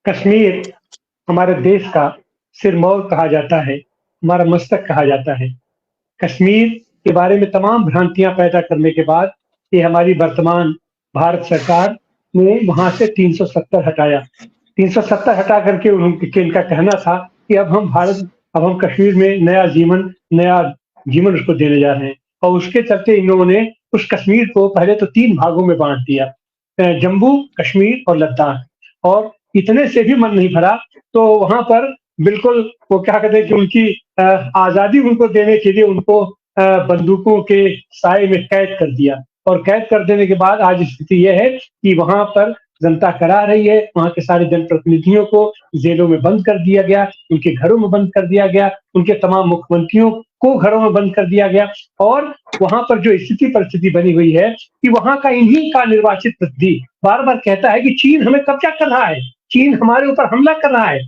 कश्मीर हमारे देश का सिरमौर कहा जाता है, हमारा मस्तक कहा जाता है। कश्मीर के बारे में तमाम भ्रांतियाँ पैदा करने के बाद ये हमारी वर्तमान भारत सरकार ने वहाँ से 370 हटाया। 370 हटा करके इनका कहना था कि अब हम कश्मीर में नया जीवन उसको देने जा रहे हैं और उसके चलते इन्होंने उस कश्मीर को पहले तो 3 भागों में बाँट दिया। जम्मू, कश्मीर और लद्दाख और इतने से भी मन नहीं भरा तो वहाँ पर बिल्कुल वो क्या कहते हैं कि उनकी आज़ादी उनको देने के लिए उनको बंदूकों के साए में कैद कर दिया और कैद कर देने के बाद आज स्थिति ये है कि वहाँ पर जनता करा रही है, वहाँ के सारे जनप्रतिनिधियों को जेलों में बंद कर दिया गया, उनके घरों में बंद कर दिया गया, उनके तमाम मुख्यमंत्रियों को घरों में बंद कर दिया गया और वहाँ पर जो स्थिति परिस्थिति बनी हुई है कि वहाँ का इन्हीं का निर्वाचित प्रतिनिधि बार-बार कहता है कि चीन हमें कब्जा कर रहा है, चीन हमारे ऊपर हमला कर रहा है,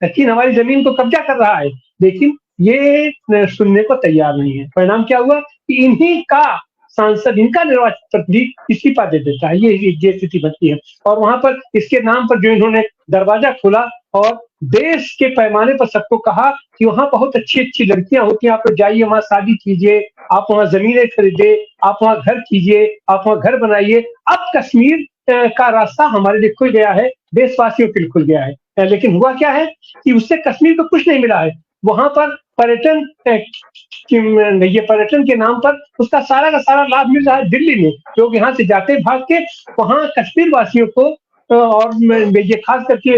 चीन हमारी जमीन को कब्जा कर रहा है। लेकिन ये सुनने को तैयार नहीं है। परिणाम क्या हुआ कि इन्हीं का सांसद, इनका निर्वाचित प्रतिनिधि इस्तीफा दे देता है। ये स्थिति बनती है और वहां पर इसके नाम पर जो इन्होंने दरवाजा खोला और देश के पैमाने पर सबको कहा कि वहां बहुत अच्छी अच्छी लड़कियां होती हैं, आप लोग जाइए वहां शादी कीजिए, आप वहां जमीनें खरीदे, आप वहां घर कीजिए, आप वहां घर बनाइए। अब कश्मीर का रास्ता हमारे लिए खुल गया है, देशवासियों के लिए खुल गया है। लेकिन हुआ क्या है कि उससे कश्मीर को कुछ नहीं मिला है। वहां पर ये पर्यटन के नाम पर उसका सारा का सारा लाभ मिल रहा है दिल्ली में। लोग यहाँ से जाते भाग के वहां कश्मीर वासियों को और ये खास करके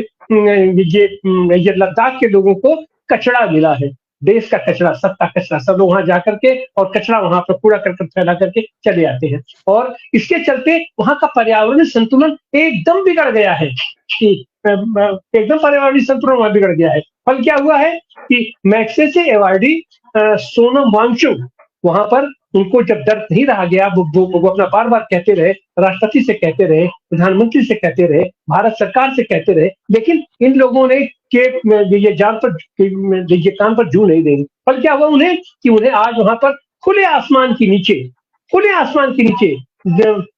ये लद्दाख के लोगों को कचरा मिला है, देश का कचरा, सबका कचरा। सब लोग वहां जाकर के और कचरा वहां पर कूड़ा करकट फैला करके चले आते हैं और इसके चलते वहां का पर्यावरण संतुलन एकदम बिगड़ गया है। एकदम पर्यावरणीय संतुलन वहां बिगड़ गया है। फल क्या हुआ है कि मैग्सेसे अवार्डी सोनम वांगचुक वहां पर उनको जब दर्द नहीं रहा गया, वो अपना बार बार कहते रहे, राष्ट्रपति से कहते रहे, प्रधानमंत्री से कहते रहे, भारत सरकार से कहते रहे, लेकिन इन लोगों ने ये कान पर जू नहीं देंगे। फल क्या हुआ उन्हें कि उन्हें आज वहां पर खुले आसमान के नीचे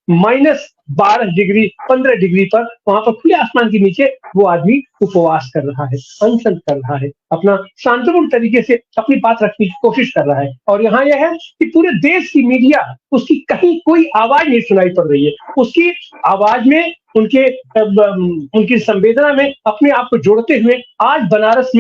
-12 डिग्री 15 डिग्री पर वहां पर खुले आसमान के नीचे वो आदमी उपवास कर रहा है, अनशन कर रहा है, अपना शांतिपूर्ण तरीके से अपनी बात रखने की कोशिश कर रहा है। और यहाँ यह है कि पूरे देश की मीडिया उसकी कहीं कोई आवाज नहीं सुनाई पड़ रही है। उसकी आवाज में उनकी संवेदना में अपने आप को जोड़ते हुए आज बनारस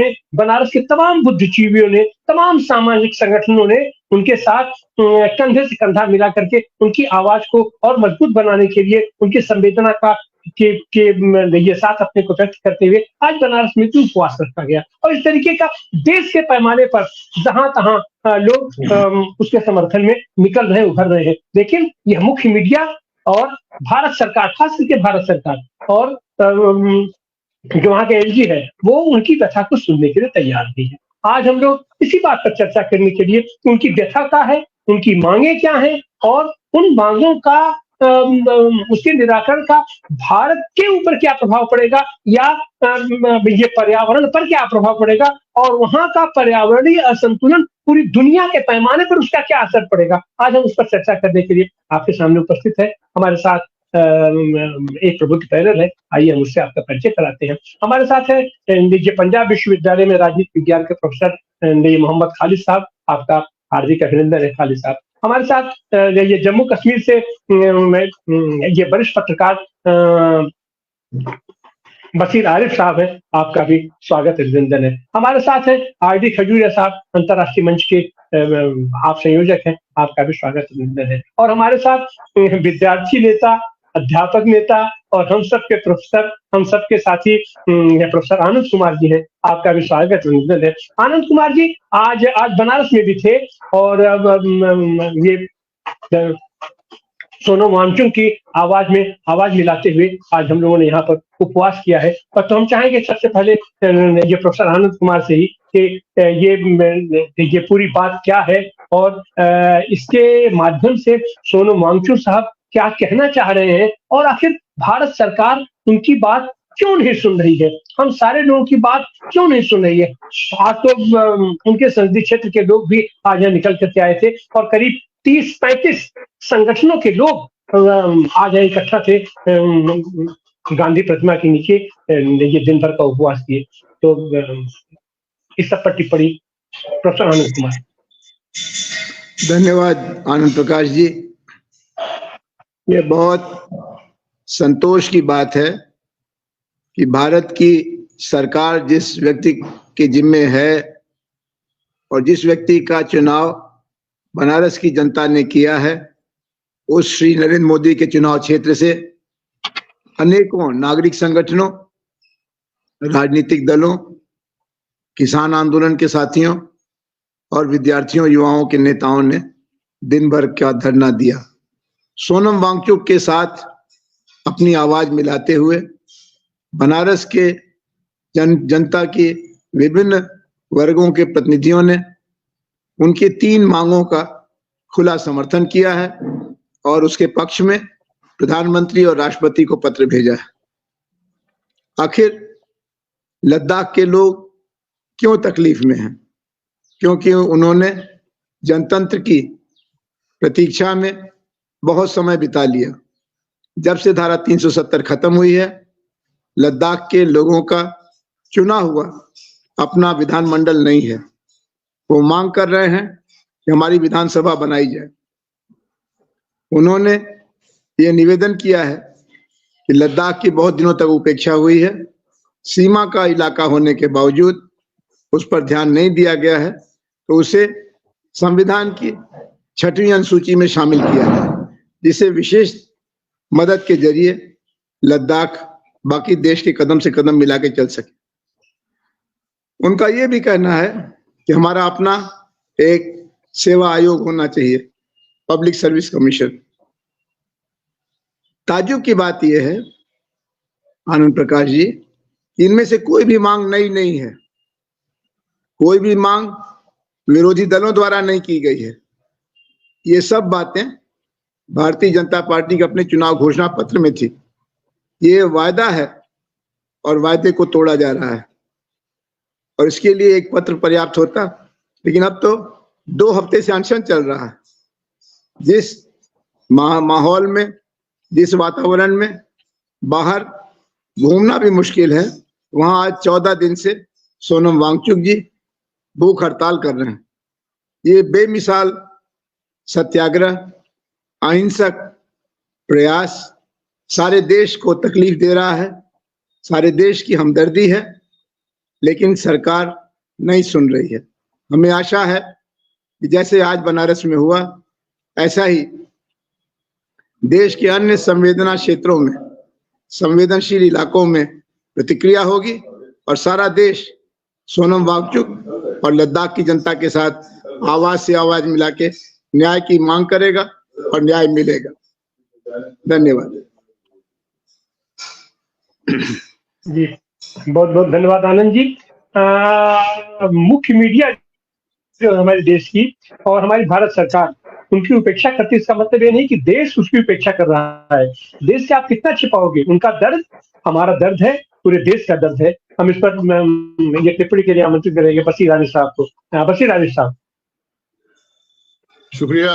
के तमाम बुद्धिजीवियों ने, तमाम सामाजिक संगठनों ने उनके साथ कंधे से कंधा मिला करके उनकी आवाज को और मजबूत बनाने के लिए उनकी संवेदना का ये साथ अपने को व्यक्त करते हुए आज बनारस में भी उपवास रखा गया। और इस तरीके का देश के पैमाने पर जहां तहां लोग उसके समर्थन में निकल रहे, उभर रहे हैं। लेकिन यह मुख्य मीडिया और भारत सरकार, खास करके भारत सरकार और जो वहां के एलजी है, वो उनकी व्यथा को सुनने के लिए तैयार नहीं है। आज हम लोग इसी बात पर चर्चा करने के लिए उनकी व्यथा क्या है, उनकी मांगे क्या है और उन मांगों का उसके निराकरण का भारत के ऊपर क्या प्रभाव पड़ेगा या ये पर्यावरण पर क्या प्रभाव पड़ेगा और वहां का पर्यावरणीय असंतुलन पूरी दुनिया के पैमाने पर उसका क्या असर पड़ेगा। आज हम उस पर चर्चा करने के लिए आपके सामने उपस्थित है। हमारे साथ एक प्रबुद्ध पैनल है, आइए हम उससे आपका परिचय कराते हैं। हमारे साथ है ये पंजाब विश्वविद्यालय में राजनीति विज्ञान के प्रोफेसर मोहम्मद खालिद साहब, आपका हार्दिक अभिनंदन है खालिद साहब। हमारे साथ ये जम्मू कश्मीर से ये वरिष्ठ पत्रकार बशीर आरिफ साहब है, आपका भी स्वागत अभिनंदन है। हमारे साथ है आरडी खजूरिया साहब, अंतर्राष्ट्रीय मंच के आप संयोजक हैं, आपका भी स्वागत अभिनंदन है। और हमारे साथ विद्यार्थी नेता, अध्यापक नेता और हम सबके प्रोफेसर, हम सबके साथी प्रोफेसर आनंद कुमार जी हैं, आपका भी स्वागत अभिनंदन है। आनंद कुमार जी आज बनारस में भी थे और ये सोनम वांगचुक की आवाज मिलाते हुए आज हम लोगों ने यहाँ पर उपवास किया है। पर तो हम चाहेंगे सबसे पहले ये प्रोफेसर आनंद कुमार से ही कि ये पूरी बात क्या है और इसके माध्यम से सोनम वांगचुक साहब क्या कहना चाह रहे हैं और आखिर भारत सरकार उनकी बात क्यों नहीं सुन रही है, हम सारे लोगों की बात क्यों नहीं सुन रही है। आज तो उनके संसदीय क्षेत्र के लोग भी आज यहाँ निकल करके आए थे और करीब 30-35 संगठनों के लोग आज इकट्ठा थे गांधी प्रतिमा के नीचे ये दिन भर का उपवास किए। तो इस सब पर टिप्पणी प्रोफेसर आनंद कुमार। धन्यवाद आनंद प्रकाश जी। ये बहुत संतोष की बात है कि भारत की सरकार जिस व्यक्ति के जिम्मे है और जिस व्यक्ति का चुनाव बनारस की जनता ने किया है, उस श्री नरेंद्र मोदी के चुनाव क्षेत्र से अनेकों नागरिक संगठनों, राजनीतिक दलों, किसान आंदोलन के साथियों और विद्यार्थियों, युवाओं के नेताओं ने दिन भर का धरना दिया। सोनम वांगचुक के साथ अपनी आवाज मिलाते हुए बनारस के जनता की विभिन्न वर्गों के प्रतिनिधियों ने उनकी 3 मांगों का खुला समर्थन किया है और उसके पक्ष में प्रधानमंत्री और राष्ट्रपति को पत्र भेजा है। आखिर लद्दाख के लोग क्यों तकलीफ में हैं? क्योंकि उन्होंने जनतंत्र की प्रतीक्षा में बहुत समय बिता लिया। जब से धारा 370 खत्म हुई है, लद्दाख के लोगों का चुना हुआ अपना विधानमंडल नहीं है। वो मांग कर रहे हैं कि हमारी विधानसभा बनाई जाए। उन्होंने ये निवेदन किया है कि लद्दाख की बहुत दिनों तक उपेक्षा हुई है। सीमा का इलाका होने के बावजूद उस पर ध्यान नहीं दिया गया है, तो उसे संविधान की 6वीं अनुसूची में शामिल किया जाए, जिसे विशेष मदद के जरिए लद्दाख बाकी देश के कदम से कदम मिला के चल सके। उनका यह भी कहना है कि हमारा अपना एक सेवा आयोग होना चाहिए, पब्लिक सर्विस कमीशन। ताज्जुब की बात यह है आनंद प्रकाश जी, इनमें से कोई भी मांग नई नहीं है, कोई भी मांग विरोधी दलों द्वारा नहीं की गई है। ये सब बातें भारतीय जनता पार्टी के अपने चुनाव घोषणा पत्र में थी। ये वायदा है और वायदे को तोड़ा जा रहा है और इसके लिए एक पत्र पर्याप्त होता, लेकिन अब तो 2 हफ्ते से अनशन चल रहा है। जिस माहौल में, जिस वातावरण में बाहर घूमना भी मुश्किल है, वहां आज 14 दिन से सोनम वांगचुक जी भूख हड़ताल कर रहे हैं। ये बेमिसाल सत्याग्रह, अहिंसक प्रयास सारे देश को तकलीफ दे रहा है, सारे देश की हमदर्दी है, लेकिन सरकार नहीं सुन रही है। हमें आशा है कि जैसे आज बनारस में हुआ, ऐसा ही देश के अन्य संवेदना क्षेत्रों में, संवेदनशील इलाकों में प्रतिक्रिया होगी और सारा देश सोनम वांगचुक और लद्दाख की जनता के साथ आवाज से आवाज मिला के न्याय की मांग करेगा और न्याय मिलेगा। धन्यवाद जी, बहुत बहुत धन्यवाद आनंद जी। मुख्य मीडिया जो हमारे देश की और हमारी भारत सरकार उनकी उपेक्षा करती, इसका मतलब ये नहीं कि देश उसकी उपेक्षा कर रहा है। देश से आप कितना छिपाओगे? उनका दर्द हमारा दर्द है, पूरे देश का दर्द है। हम इस पर ये टिप्पणी के लिए आमंत्रित करेंगे बशीर राजेश साहब को। बशीर राजेश साहब। शुक्रिया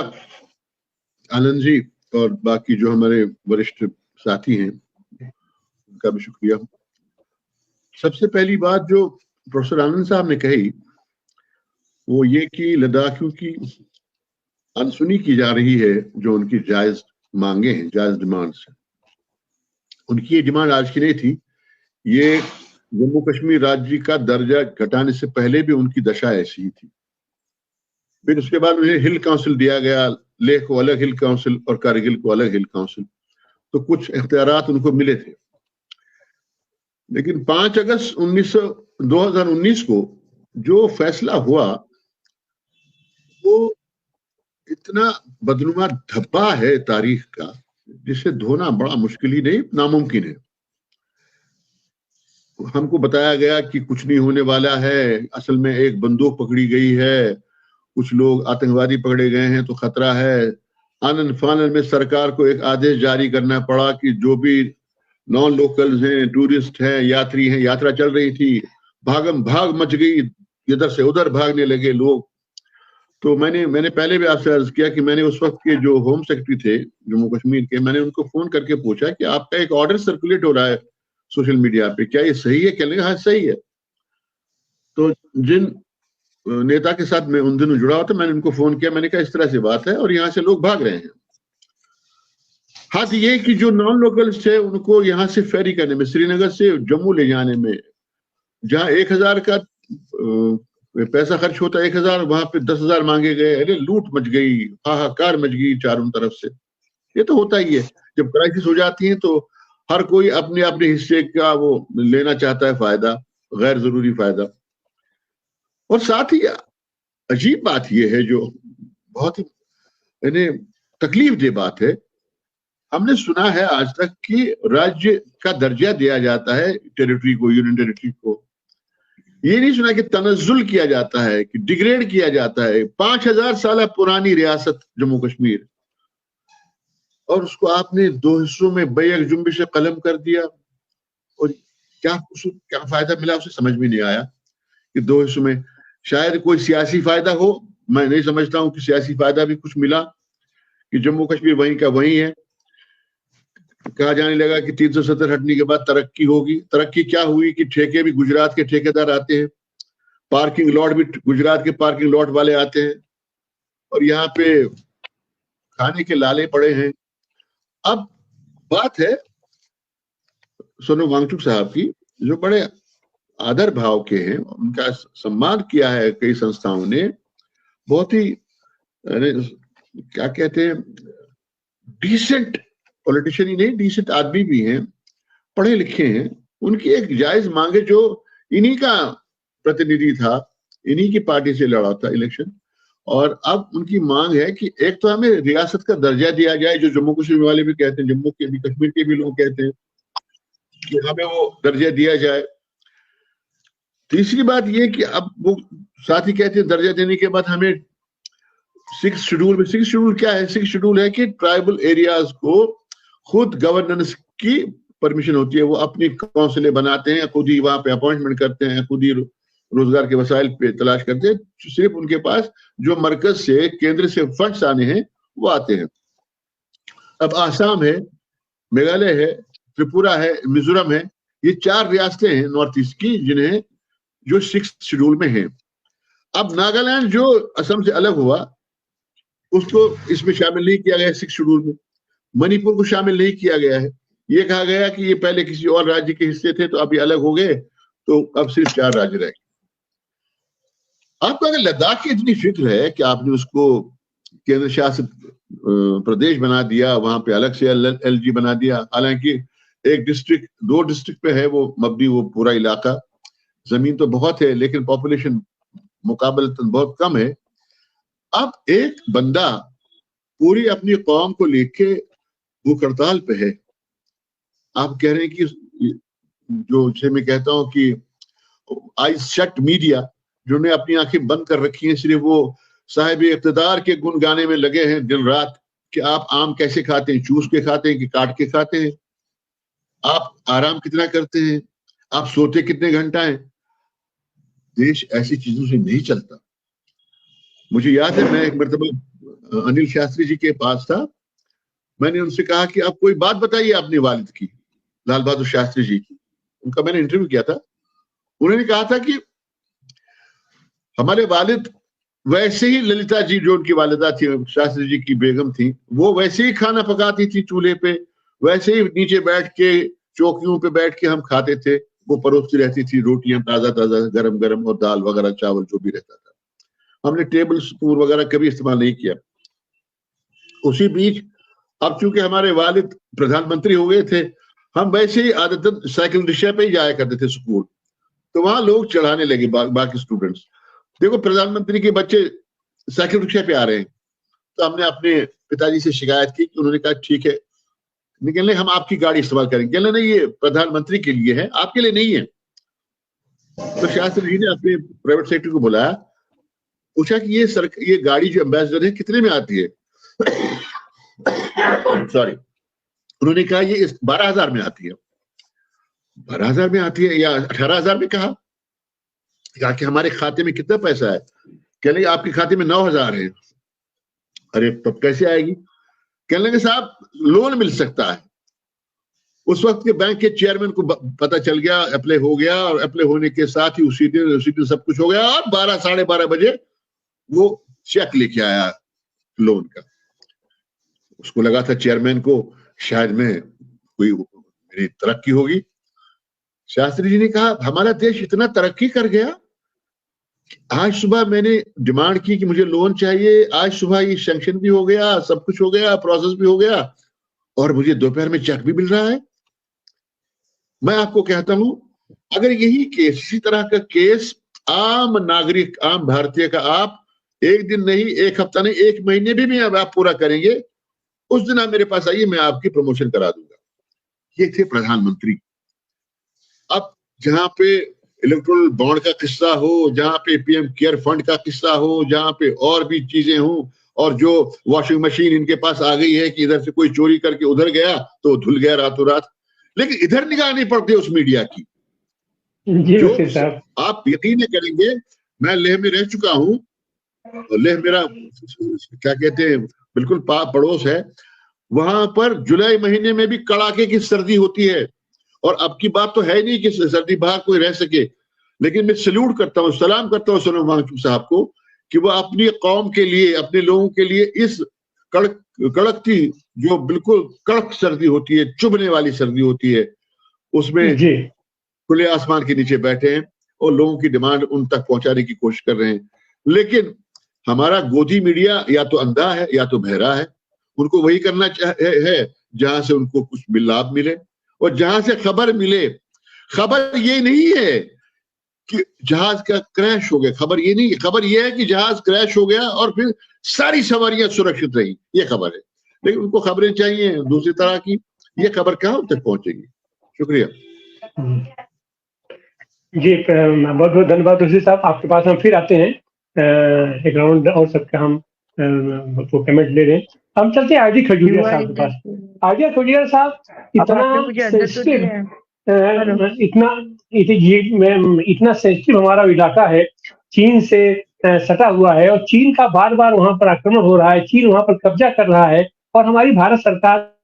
आनंद जी और बाकी जो हमारे वरिष्ठ साथी हैं उनका भी शुक्रिया। सबसे पहली बात जो प्रोफेसर आनंद साहब ने कही वो ये कि लद्दाखियों की अनसुनी की जा रही है, जो उनकी जायज मांगे हैं, जायज डिमांड्स। उनकी ये डिमांड आज की नहीं थी, ये जम्मू कश्मीर राज्य का दर्जा घटाने से पहले भी उनकी दशा ऐसी ही थी। फिर उसके बाद उन्हें हिल काउंसिल दिया गया, लेह को अलग हिल काउंसिल और कारगिल को अलग हिल काउंसिल, तो कुछ इख्तियारात उनको मिले थे। लेकिन 5 अगस्त 2019 को जो फैसला हुआ वो इतना बदनुमा धब्बा है तारीख का, जिसे धोना बड़ा मुश्किल ही नहीं, नामुमकिन है। हमको बताया गया कि कुछ नहीं होने वाला है, असल में एक बंदूक पकड़ी गई है, कुछ लोग आतंकवादी पकड़े गए हैं तो खतरा है। आनन फानन में सरकार को एक आदेश जारी करना पड़ा कि जो भी नॉन लोकल्स हैं, टूरिस्ट हैं, यात्री हैं, यात्रा चल रही थी, भागम भाग मच गई, इधर से उधर भागने लगे लोग। तो मैंने पहले भी आपसे अर्ज किया कि मैंने उस वक्त के जो होम सेक्रेटरी थे जम्मू कश्मीर के, मैंने उनको फोन करके पूछा कि आपका एक ऑर्डर सर्कुलेट हो रहा है सोशल मीडिया पे, क्या ये सही है? कहने लगे हाँ सही है। तो जिन नेता के साथ मैं उन दिनों जुड़ा हुआ था, मैंने उनको फोन किया, मैंने कहा इस तरह से बात है और यहाँ से लोग भाग रहे हैं। हाथ ये कि जो नॉन लोकल्स थे उनको यहाँ से फेरी करने में, श्रीनगर से जम्मू ले जाने में, जहाँ 1000 का पैसा खर्च होता 1000, वहां पे 10,000 मांगे गए। अरे लूट मच गई, हाहाकार मच गई चारों तरफ से। ये तो होता ही है, जब क्राइसिस हो जाती है तो हर कोई अपने अपने हिस्से का वो लेना चाहता है फायदा, गैर जरूरी फायदा। और साथ ही अजीब बात यह है जो बहुत ही तकलीफ दे बात है, हमने सुना है आज तक कि राज्य का दर्जा दिया जाता है टेरिटरी को, यूनियन टेरिटरी को। ये नहीं सुना कि तनज्जुल किया जाता है, कि डिग्रेड किया जाता है। 5000 साल पुरानी रियासत जम्मू कश्मीर, और उसको आपने 2 हिस्सों में बेयक जुम्बिश कलम कर दिया। और क्या फायदा मिला उसे समझ में नहीं आया कि 2 हिस्सों में। शायद कोई सियासी फायदा हो, मैं नहीं समझता हूं कि सियासी फायदा भी कुछ मिला, कि जम्मू कश्मीर वहीं का वहीं है। कहा जाने लगा कि 370 हटने के बाद तरक्की होगी। तरक्की क्या हुई कि ठेके भी गुजरात के ठेकेदार आते हैं, पार्किंग लॉट भी गुजरात के पार्किंग लॉट वाले आते हैं, और यहाँ पे खाने के लाले पड़े हैं। अब बात है सोनम वांगचुक साहब की, जो बड़े आदर भाव के हैं, उनका सम्मान किया है कई संस्थाओं ने, बहुत ही क्या कहते हैं, डिसेंट पॉलिटिशियन ही नहीं, डिसेंट आदमी भी हैं, पढ़े लिखे हैं। उनकी एक जायज मांगे, जो इन्हीं का प्रतिनिधि था, इन्हीं की पार्टी से लड़ा था इलेक्शन, और अब उनकी मांग है कि एक तो हमें रियासत का दर्जा दिया जाए, जो जम्मू कश्मीर वाले भी कहते हैं, जम्मू के भी कश्मीर के भी लोग कहते हैं कि हमें वो दर्जा दिया जाए। तीसरी बात ये कि अब वो साथ ही कहते हैं दर्जा देने के बाद हमें 6 शेड्यूल में, 6 शेड्यूल क्या है? 6 शेड्यूल है कि ट्राइबल एरियाज को खुद गवर्नेंस की परमिशन होती है, वो अपनी काउंसिलें बनाते हैं, खुद ही वहां पे अपॉइंटमेंट करते हैं, खुद ही रोजगार के वसाइल पे तलाश करते हैं। सिर्फ उनके पास जो मरकज से, केंद्र से फंड्स आने हैं वो आते हैं। अब आसाम है, मेघालय है, त्रिपुरा है, मिजोरम है, ये 4 रियासतें हैं नॉर्थ ईस्ट की जिन्हें जो 6 शेड्यूल में है। अब नागालैंड जो असम से अलग हुआ, उसको इसमें शामिल नहीं किया गया 6 शेड्यूल में। मणिपुर को शामिल नहीं किया गया है। ये कहा गया कि ये पहले किसी और राज्य के हिस्से थे, तो अभी अलग हो गए, तो अब सिर्फ 4 राज्य रहे। आपको अगर लद्दाख की इतनी फिक्र है कि आपने उसको केंद्र शासित प्रदेश बना दिया, वहां पे अलग से एलजी बना दिया, हालांकि 1 डिस्ट्रिक्ट 2 डिस्ट्रिक्ट पे है वो मबनी वो पूरा इलाका। जमीन तो बहुत है लेकिन पॉपुलेशन मुकाबलतन बहुत कम है। अब एक बंदा पूरी अपनी कौम को लेके भूख हड़ताल पे है, आप कह रहे हैं कि जो जिसे मैं कहता हूं कि आइज शट मीडिया, जिन्होंने अपनी आंखें बंद कर रखी हैं, सिर्फ वो साहिब इक़्तिदार के गुण गाने में लगे हैं दिन रात, कि आप आम कैसे खाते हैं, चूस के खाते हैं कि काट के खाते हैं, आप आराम कितना करते हैं, आप सोते कितने घंटा हैं। देश ऐसी चीजों से नहीं चलता। मुझे याद है, मैं एक मरतबा अनिल शास्त्री जी के पास था, मैंने उनसे कहा कि आप कोई बात बताइए अपने वालिद की, लाल बहादुर शास्त्री जी की। उनका मैंने इंटरव्यू किया था। उन्होंने कहा था कि हमारे वालिद वैसे ही, ललिता जी जो उनकी वालिदा थी, शास्त्री जी की बेगम थी, वो वैसे ही खाना पकाती थी चूल्हे पे, वैसे ही नीचे बैठ के चौकियों पे बैठ के हम खाते थे। वो परोसती रहती थी रोटियां ताजा ताजा गरम गरम, और दाल वगैरह चावल जो भी रहता था। हमने टेबल स्पून वगैरह कभी इस्तेमाल नहीं किया। उसी बीच अब चूंकि हमारे वालिद प्रधानमंत्री हो गए थे, हम वैसे ही आदतन साइकिल रिक्शा पे ही जाया करते थे स्कूल। तो वहां लोग चढ़ाने लगे बाकी स्टूडेंट्स, देखो प्रधानमंत्री के बच्चे साइकिल रिक्शा पे आ रहे हैं। तो हमने अपने पिताजी से शिकायत की, कि उन्होंने कहा ठीक है, निकलने हम आपकी गाड़ी इस्तेमाल करेंगे। नहीं, ये प्रधानमंत्री के लिए है, आपके लिए नहीं है। तो शास्त्री जी ने अपने प्राइवेट सेक्रेटरी को बुलाया, पूछा कि ये गाड़ी जो एम्बेसडर है कितने में आती है? सॉरी, उन्होंने कहा ये 12,000 में आती है। 12,000 में आती है या 18,000 में? कहा कि हमारे खाते में कितना पैसा है? कहने लगे आपके खाते में 9,000 है। अरे तब कैसे आएगी? कहने लगे साहब लोन मिल सकता है। उस वक्त के बैंक के चेयरमैन को पता चल गया, अप्लाई हो गया, और अप्लाई होने के साथ ही उसी दिन सब कुछ हो गया, और 12 साढ़े 12 बजे वो चेक लेके आया लोन का। उसको लगा था चेयरमैन को शायद में कोई मेरी तरक्की होगी। शास्त्री जी ने कहा हमारा देश इतना तरक्की कर गया, आज सुबह मैंने डिमांड की कि मुझे लोन चाहिए, आज सुबह ये सैंक्शन भी हो गया, सब कुछ हो गया, प्रोसेस भी हो गया, और मुझे दोपहर में चेक भी मिल रहा है। मैं आपको कहता हूं अगर यही केस, इसी तरह का केस आम नागरिक, आम भारतीय का आप एक दिन नहीं, एक हफ्ता नहीं, एक महीने भी आप पूरा करेंगे, उस दिन आप मेरे पास आइए, मैं आपकी प्रमोशन करा दूंगा। ये थे प्रधानमंत्री। अब जहां पे इलेक्ट्रोल बॉन्ड का किस्सा हो, जहां पे पीएम केयर फंड का किस्सा हो, जहां पे और भी चीजें हो, और जो वॉशिंग मशीन इनके पास आ गई है कि इधर से कोई चोरी करके उधर गया तो धुल गया रातों रात, लेकिन इधर निगाह नहीं पड़ती उस मीडिया की। जो आप यकीन करेंगे, मैं लेह में रह चुका हूं, लेह मेरा क्या कहते हैं बिल्कुल पड़ोस है, वहां पर जुलाई महीने में भी कड़ाके की सर्दी होती है, और अब की बात तो है नहीं कि सर्दी बाहर कोई रह सके, लेकिन मैं सल्यूट करता हूँ, सलाम करता हूँ सोनम वांगचुक साहब को कि वो अपनी कौम के लिए, अपने लोगों के लिए इस कड़कती, जो बिल्कुल कड़क सर्दी होती है, चुभने वाली सर्दी होती है, उसमें खुले आसमान के नीचे बैठे हैं और लोगों की डिमांड उन तक पहुंचाने की कोशिश कर रहे हैं। लेकिन हमारा गोदी मीडिया या तो अंधा है या तो बहरा है। उनको वही करना है जहां से उनको कुछ लाभ मिले, और जहां से खबर मिले। खबर ये नहीं है कि जहाज का क्रैश हो गया, खबर ये नहीं है, खबर ये है कि जहाज क्रैश हो गया और फिर सारी सवारियां सुरक्षित रही, ये खबर है। लेकिन उनको खबरें चाहिए दूसरी तरह की, ये खबर कहां तक पहुंचेगी? शुक्रिया जी, बहुत बहुत धन्यवाद तुलसी साहब। आपके पास हम फिर आते हैं, एक राउंड और सबका हम वो कमेंट ले रहे हैं। हम चलते हैं आरडी खजूरिया साहब के पास। आरडी खजूरिया साहब, इतना सेंसिटिव हमारा इलाका है, चीन से सटा हुआ है, और चीन का बार बार वहां पर आक्रमण हो रहा है, चीन वहां पर कब्जा कर रहा है, और हमारी भारत सरकार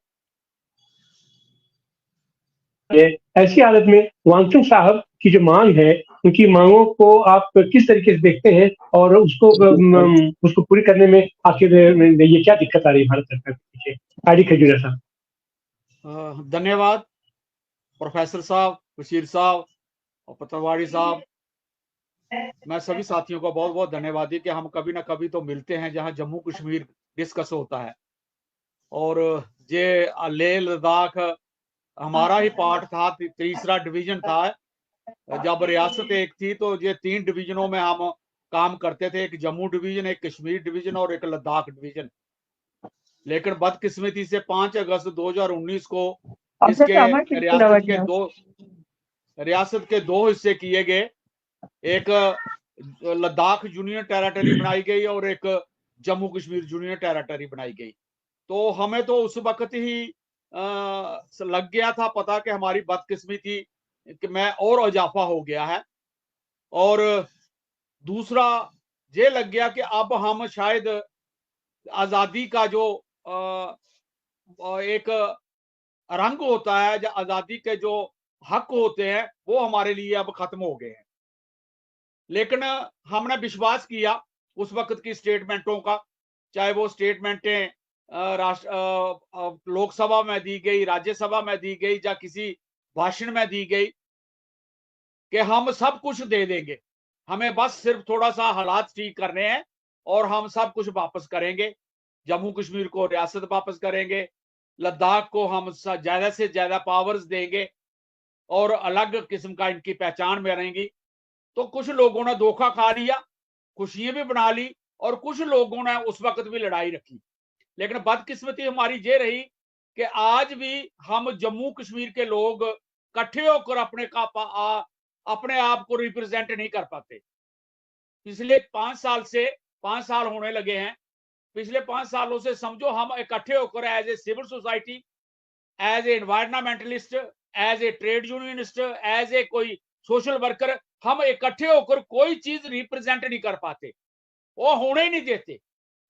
ऐसी हालत में वांगचुक साहब की जो मांग है, उनकी मांगों को आप किस तरीके से देखते हैं, और उसको पूरी करने में आखिर ये क्या दिक्कत आ रही है भारत सरकार के पीछे? आरडी खजूरिया साहब। धन्यवाद प्रोफेसर साहब, बशीर साहब और पतवाड़ी साहब। मैं सभी साथियों को बहुत बहुत धन्यवाद दी कि हम कभी ना कभी तो मिलते हैं जहां जम्मू कश्मीर डिस्कस होता है, और ये लेह लद्दाख हमारा ही पार्ट था, तीसरा डिवीजन था। जब रियासत एक थी तो ये 3 डिवीजनों में हम काम करते थे, एक जम्मू डिवीजन, एक कश्मीर डिवीजन और एक लद्दाख डिवीजन। लेकिन बदकिस्मती से 5 अगस्त 2019 को इसके रियासत के 2 हिस्से किए गए, एक लद्दाख यूनियन टेरिटरी बनाई गई और एक जम्मू कश्मीर यूनियन टेरिटरी बनाई गई। तो हमें तो उस वक्त ही लग गया था पता कि हमारी बदकिस्मती कि मैं और इजाफा हो गया है, और दूसरा ये लग गया कि अब हम शायद आजादी का जो एक रंग होता है, जो आजादी के जो हक होते हैं, वो हमारे लिए अब खत्म हो गए हैं। लेकिन हमने विश्वास किया उस वक्त की स्टेटमेंटों का, चाहे वो स्टेटमेंटें लोकसभा में दी गई, राज्यसभा में दी गई, या किसी भाषण में दी गई, कि हम सब कुछ दे देंगे, हमें बस सिर्फ थोड़ा सा हालात ठीक करने हैं और हम सब कुछ वापस करेंगे। जम्मू कश्मीर को रियासत वापस करेंगे, लद्दाख को हम ज्यादा से ज्यादा पावर्स देंगे और अलग किस्म का इनकी पहचान बनेगी। तो कुछ लोगों ने धोखा खा लिया, खुशियां भी बना ली, और कुछ लोगों ने उस वक्त भी लड़ाई रखी। लेकिन बदकिस्मती हमारी ये रही कि आज भी हम जम्मू कश्मीर के लोग इकट्ठे होकर अपने आप को रिप्रेजेंट नहीं कर पाते। पिछले 5 साल होने लगे हैं, पिछले 5 सालों से समझो हम इकट्ठे होकर as a civil society, as a environmentalist, as a trade unionist, as a कोई सोशल वर्कर, हम इकट्ठे होकर कोई चीज रिप्रेजेंट नहीं कर पाते। वो होने ही नहीं देते।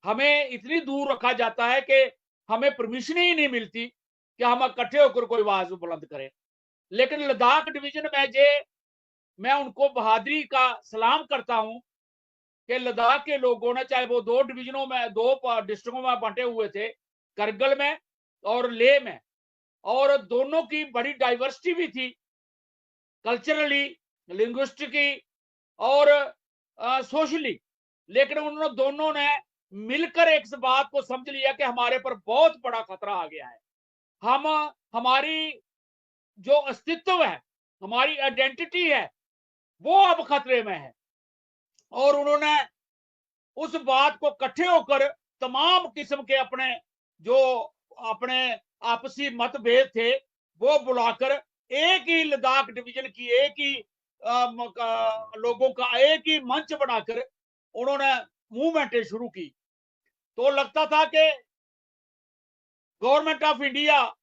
हमें इतनी दूर रखा जाता है कि हमें परमिशन ही नहीं मिलती कि हम इकट्ठे होकर कोई आवाज बुलंद करें। लेकिन लद्दाख डिवीजन में मैं उनको बहादुरी का सलाम करता हूं कि लद्दाख के लोगों ने, चाहे वो दो डिस्ट्रिक्टों में बंटे हुए थे, करगिल में और लेह में, और दोनों की बड़ी डाइवर्सिटी भी थी, कल्चरली, लिंग्विस्टिकली और सोशली। लेकिन उन्होंने दोनों ने मिलकर एक बात को समझ लिया कि हमारे पर बहुत बड़ा खतरा आ गया है। हमारी जो अस्तित्व है, हमारी आइडेंटिटी है, वो अब खतरे में है। और उन्होंने उस बात को इकट्ठे होकर तमाम किस्म के अपने आपसी मतभेद थे वो बुलाकर एक ही लद्दाख डिवीजन की, एक ही लोगों का एक ही मंच बनाकर उन्होंने मूवमेंटें शुरू की। तो लगता था कि गवर्नमेंट ऑफ इंडिया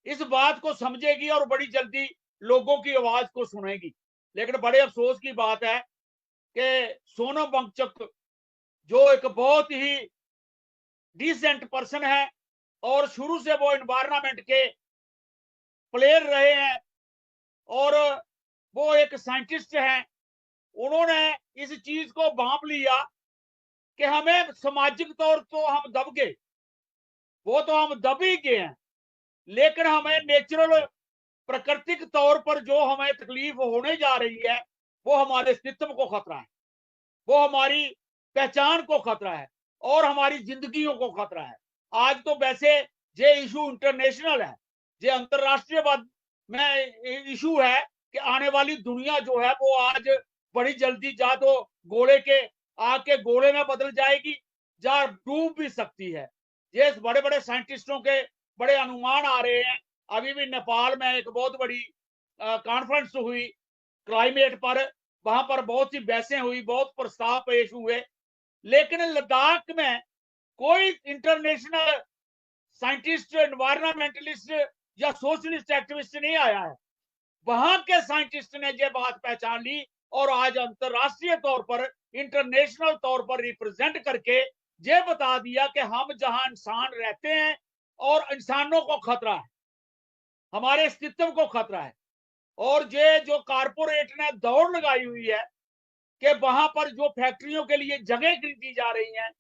इस बात को समझेगी और बड़ी जल्दी लोगों की आवाज को सुनेगी। लेकिन बड़े अफसोस की बात है कि सोनम वांगचुक, जो एक बहुत ही डिसेंट पर्सन है और शुरू से वो एनवायरनमेंट के प्लेयर रहे हैं और वो एक साइंटिस्ट हैं, उन्होंने इस चीज को भांप लिया कि हमें सामाजिक तौर तो हम दब गए, वो तो हम दब ही गए हैं, लेकिन हमें नेचुरल प्राकृतिक तौर पर जो हमें तकलीफ होने जा रही है वो हमारे अस्तित्व को खतरा है, वो हमारी पहचान को खतरा है और हमारी जिंदगियों को खतरा है। आज तो वैसे ये इशू इंटरनेशनल है, ये अंतरराष्ट्रीय में इशू है कि आने वाली दुनिया जो है वो आज बड़ी जल्दी जा तो आग के गोले में बदल जाएगी, जा डूब भी सकती है। ये बड़े बड़े साइंटिस्टों के बड़े अनुमान आ रहे हैं। अभी भी नेपाल में एक बहुत बड़ी कॉन्फ्रेंस हुई क्लाइमेट पर, वहां पर बहुत सी बहसें हुई, बहुत प्रस्ताव पेश हुए, लेकिन लद्दाख में कोई इंटरनेशनल साइंटिस्ट, एनवायरमेंटलिस्ट या सोशलिस्ट एक्टिविस्ट नहीं आया है। वहां के साइंटिस्ट ने ये बात पहचान ली और आज अंतरराष्ट्रीय तौर पर, इंटरनेशनल तौर पर रिप्रेजेंट करके ये बता दिया कि हम जहां इंसान रहते हैं और इंसानों को खतरा है, हमारे अस्तित्व को खतरा है। और ये जो कारपोरेट ने दौड़ लगाई हुई है कि वहां पर जो फैक्ट्रियों के लिए जगह खरीदी जा रही हैं,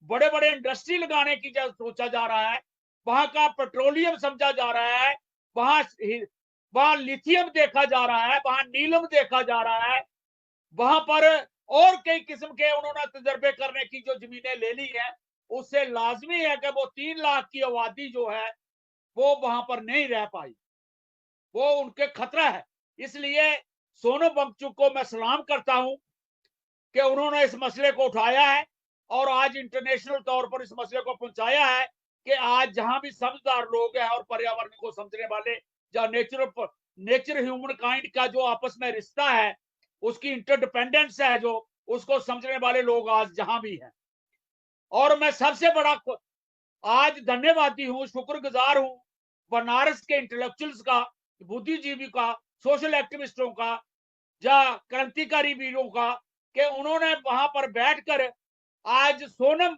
बड़े बड़े इंडस्ट्री लगाने की सोचा जा रहा है, वहां का पेट्रोलियम समझा जा रहा है, वहां लिथियम देखा जा रहा है, वहां नीलम देखा जा रहा है, वहां पर और कई किस्म के उन्होंने तजर्बे करने की जो जमीनें ले ली है, उससे लाजमी है कि वो 3 लाख की आबादी जो है वो वहां पर नहीं रह पाई, वो उनके खतरा है। इसलिए सोनम वांगचुक को मैं सलाम करता हूं कि उन्होंने इस मसले को उठाया है और आज इंटरनेशनल तौर पर इस मसले को पहुंचाया है कि आज जहां भी समझदार लोग हैं और पर्यावरण को समझने वाले, जहां नेचर ह्यूमन काइंड का जो आपस में रिश्ता है, उसकी इंटरडिपेंडेंस है, जो उसको समझने वाले लोग आज जहां भी हैं। और मैं सबसे बड़ा आज धन्यवादी हूं, शुक्रगुजार हूं बनारस के इंटेलेक्चुअल्स का, बुद्धिजीवी का, सोशल एक्टिविस्टों का या क्रांतिकारी वीरों का, कि उन्होंने वहां पर बैठकर आज सोनम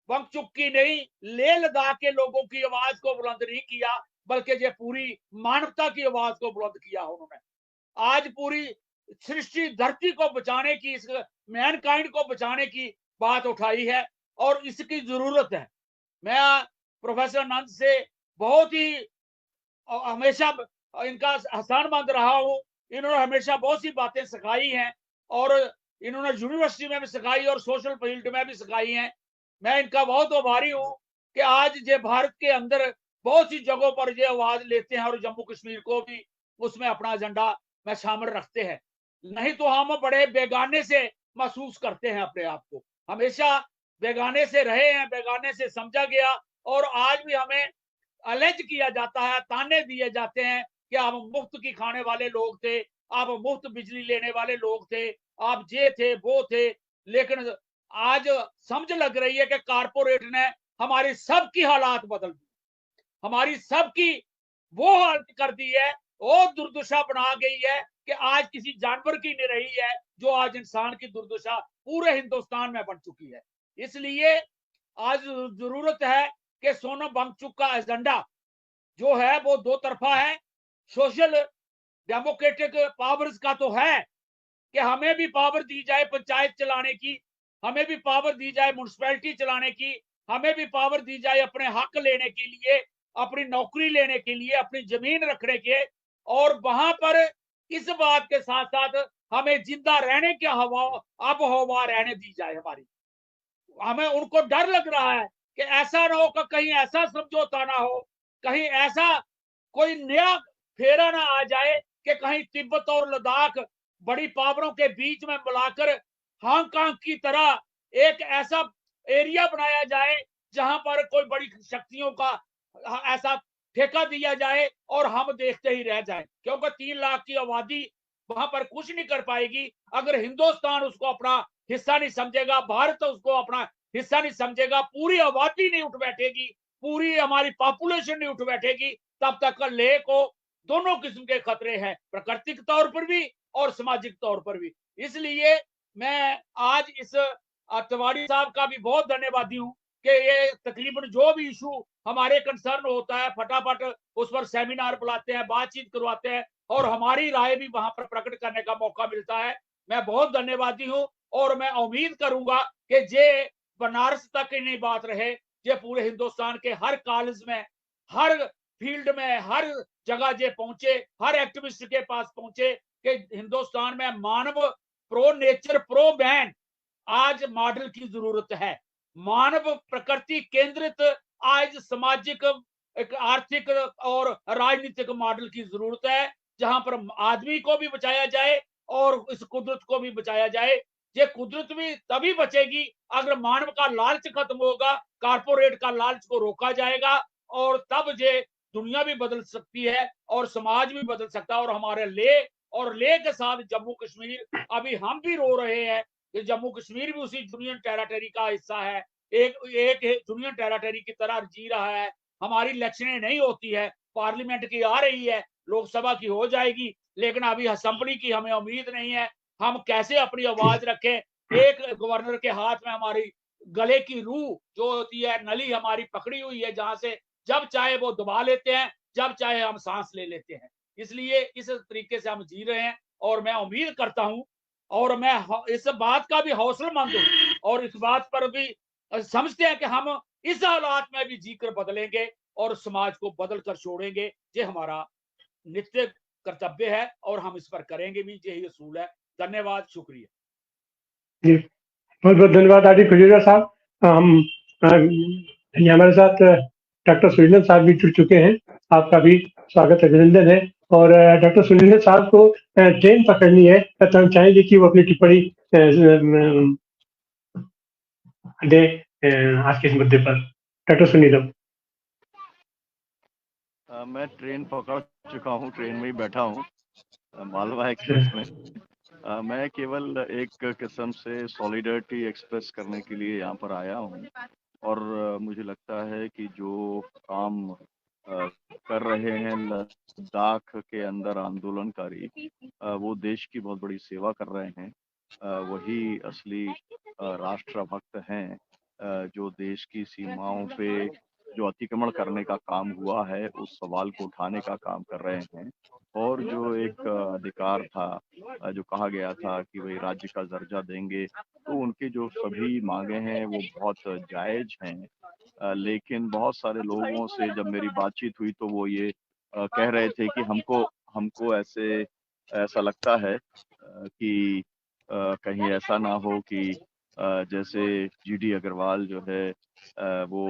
वांगचुक की नहीं, लेह लद्दाख के लोगों की आवाज को बुलंद नहीं किया, बल्कि ये पूरी मानवता की आवाज को बुलंद किया। उन्होंने आज पूरी सृष्टि, धरती को बचाने की, इस मैनकाइंड को बचाने की बात उठाई है और इसकी जरूरत है। मैं प्रोफेसर आनंद से बहुत ही हमेशा इनका एहसानमंद रहा हूं। इन्होंने हमेशा बहुत सी बातें सिखाई हैं और इन्होंने यूनिवर्सिटी में भी सिखाई और सोशल फील्ड में भी सिखाई हैं। मैं इनका बहुत आभारी हूं कि आज ये भारत के अंदर बहुत सी जगहों पर ये आवाज लेते हैं और जम्मू कश्मीर को भी उसमें अपना एजेंडा में शामिल रखते हैं। नहीं तो हम बड़े बेगाने से महसूस करते हैं अपने आप को, हमेशा बेगाने से रहे हैं, बेगाने से समझा गया और आज भी हमें अलेज किया जाता है, ताने दिए जाते हैं कि आप मुफ्त की खाने वाले लोग थे, आप मुफ्त बिजली लेने वाले लोग थे, आप ये थे वो थे। लेकिन आज समझ लग रही है कि कारपोरेट ने हमारी सबकी हालात बदल दी, हमारी सबकी वो हालत कर दी है, वो दुर्दशा बना गई है कि आज किसी जानवर की नहीं रही है, जो आज इंसान की दुर्दशा पूरे हिंदुस्तान में बन चुकी है। इसलिए आज जरूरत है कि सोनम वांगचुक का एजेंडा जो है वो दो तरफा है। सोशल डेमोक्रेटिक पावर्स का तो है कि हमें भी पावर दी जाए पंचायत चलाने की, हमें भी पावर दी जाए म्युनिसिपैलिटी चलाने की, हमें भी पावर दी जाए अपने हक लेने के लिए, अपनी नौकरी लेने के लिए, अपनी जमीन रखने के, और वहां पर इस बात के साथ साथ हमें जिंदा रहने की हवा अब हवा रहने दी जाए हमारी। हमें उनको डर लग रहा है कि ऐसा ना हो कि कहीं ऐसा समझौता ना हो, कहीं ऐसा कोई नया फेरा ना आ जाए कि कहीं तिब्बत और लद्दाख बड़ी पावरों के बीच में मिलाकर हांगकांग की तरह एक ऐसा एरिया बनाया जाए जहां पर कोई बड़ी शक्तियों का ऐसा ठेका दिया जाए और हम देखते ही रह जाएं, क्योंकि 3 लाख की आबादी वहां पर कुछ नहीं कर पाएगी अगर हिंदुस्तान उसको अपना हिस्सा नहीं समझेगा, भारत उसको अपना हिस्सा नहीं समझेगा, पूरी आबादी नहीं उठ बैठेगी, पूरी हमारी पॉपुलेशन नहीं उठ बैठेगी, तब तक लेह को दोनों किस्म के खतरे हैं, प्राकृतिक तौर पर भी और सामाजिक तौर पर भी। इसलिए मैं आज इस तिवारी साहब का भी बहुत धन्यवादी हूं कि ये तकरीबन जो भी इशू हमारे कंसर्न होता है फटाफट उस पर सेमिनार बुलाते हैं, बातचीत करवाते हैं और हमारी राय भी वहां पर प्रकट करने का मौका मिलता है। मैं बहुत धन्यवादी हूं और मैं उम्मीद करूंगा कि जे बनारस तक ही नहीं बात रहे, ये पूरे हिंदुस्तान के हर कॉलेज में, हर फील्ड में, हर जगह जे पहुंचे, हर एक्टिविस्ट के पास पहुंचे कि हिंदुस्तान में मानव प्रो नेचर प्रो मैन आज मॉडल की जरूरत है। मानव प्रकृति केंद्रित आज सामाजिक, एक आर्थिक और राजनीतिक मॉडल की जरूरत है, जहां पर आदमी को भी बचाया जाए और इस कुदरत को भी बचाया जाए। ये कुदरत भी तभी बचेगी अगर मानव का लालच खत्म होगा, कारपोरेट का लालच को रोका जाएगा, और तब ये दुनिया भी बदल सकती है और समाज भी बदल सकता है। और हमारे लेह और लेह के साथ जम्मू कश्मीर, अभी हम भी रो रहे हैं कि जम्मू कश्मीर भी उसी यूनियन टेरिटरी का हिस्सा है, एक एक यूनियन टेरिटरी की तरह जी रहा है। हमारी इलेक्शनें नहीं होती है, पार्लियामेंट की आ रही है, लोकसभा की हो जाएगी, लेकिन अभी असेंबली की हमें उम्मीद नहीं है। हम कैसे अपनी आवाज रखें? एक गवर्नर के हाथ में हमारी गले की रूह जो होती है, नली हमारी पकड़ी हुई है, जहां से जब चाहे वो दबा लेते हैं, जब चाहे हम सांस ले लेते हैं। इसलिए इस तरीके से हम जी रहे हैं और मैं उम्मीद करता हूं और मैं इस बात का भी हौसलामंद हूं और इस बात पर भी समझते हैं कि हम इस हालात में भी जीकर बदलेंगे और समाज को बदल कर छोड़ेंगे। ये हमारा नित्य कर्तव्य है और हम इस पर करेंगे भी, यही असूल है। धन्यवाद, शुक्रिया जी। बहुत बहुत धन्यवाद आदि खजूरिया साहब। हम हमारे साथ डॉक्टर सुरेंद्र साहब भी जुड़ चुके हैं, आपका भी स्वागत अभिनंदन है। और डॉक्टर सुरेंद्र साहब को ट्रेन पकड़नी है, तो हम चाहेंगे कि वो अपनी टिप्पणी दे आज के इस मुद्दे पर। डॉक्टर सुनील। मैं ट्रेन पकड़ चुका हूँ, ट्रेन में ही बैठा हूँ, मालवा एक्सप्रेस में। मैं केवल एक किस्म से सॉलिडरिटी एक्सप्रेस करने के लिए यहाँ पर आया हूँ और मुझे लगता है कि जो काम कर रहे हैं लद्दाख के अंदर आंदोलनकारी, वो देश की बहुत बड़ी सेवा कर रहे हैं। वही असली राष्ट्रभक्त हैं, जो देश की सीमाओं पे जो अतिक्रमण करने का काम हुआ है उस सवाल को उठाने का काम कर रहे हैं। और जो एक अधिकार था, जो कहा गया था कि वही राज्य का दर्जा देंगे, तो उनके जो सभी मांगे हैं वो बहुत जायज हैं। लेकिन बहुत सारे लोगों से जब मेरी बातचीत हुई तो वो ये कह रहे थे कि हमको ऐसा लगता है कि कहीं ऐसा ना हो कि जैसे जीडी अग्रवाल जो है वो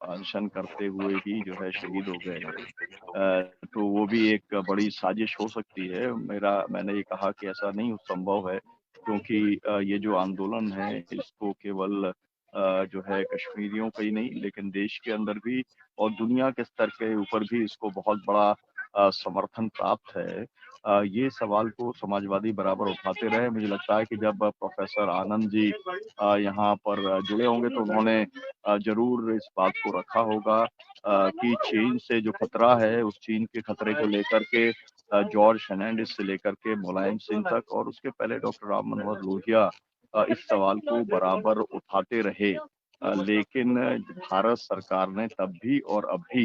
अनशन करते हुए ही जो है शहीद हो गए हैं। तो वो भी एक बड़ी साजिश हो सकती है। मैंने ये कहा कि ऐसा नहीं संभव है, क्योंकि ये जो आंदोलन है इसको केवल जो है कश्मीरियों का ही नहीं लेकिन देश के अंदर भी और दुनिया के स्तर के ऊपर भी इसको बहुत बड़ा समर्थन प्राप्त है। ये सवाल को समाजवादी बराबर उठाते रहे। मुझे लगता है कि जब प्रोफेसर आनंद जी यहाँ पर जुड़े होंगे तो उन्होंने जरूर इस बात को रखा होगा कि चीन से जो खतरा है उस चीन के खतरे को लेकर के जॉर्ज फर्नांडिस से लेकर के मुलायम सिंह तक, और उसके पहले डॉक्टर राम मनोहर लोहिया इस सवाल को बराबर उठाते रहे। लेकिन भारत सरकार ने तब भी और अब भी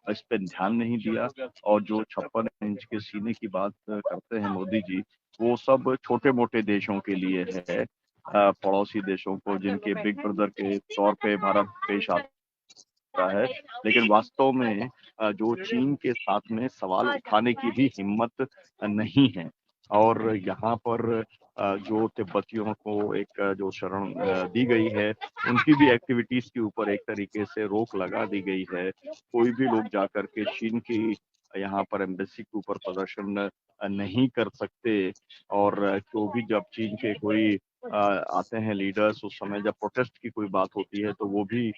इस पे ध्यान नहीं दिया। और जो 56 इंच के सीने की बात करते हैं मोदी जी, वो सब छोटे मोटे देशों के लिए है, पड़ोसी देशों को, जिनके बिग ब्रदर के तौर पे भारत पेश आता है। लेकिन वास्तव में जो चीन के साथ में सवाल उठाने की भी हिम्मत नहीं है। और यहाँ पर जो तिब्बतियों को एक जो शरण दी गई है, उनकी भी एक्टिविटीज के ऊपर एक तरीके से रोक लगा दी गई है। कोई भी लोग जाकर के चीन की यहाँ पर एम्बेसी के ऊपर प्रदर्शन नहीं कर सकते। और जो भी जब चीन के कोई आते हैं लीडर्स, उस समय जब प्रोटेस्ट की कोई बात होती है तो वो भी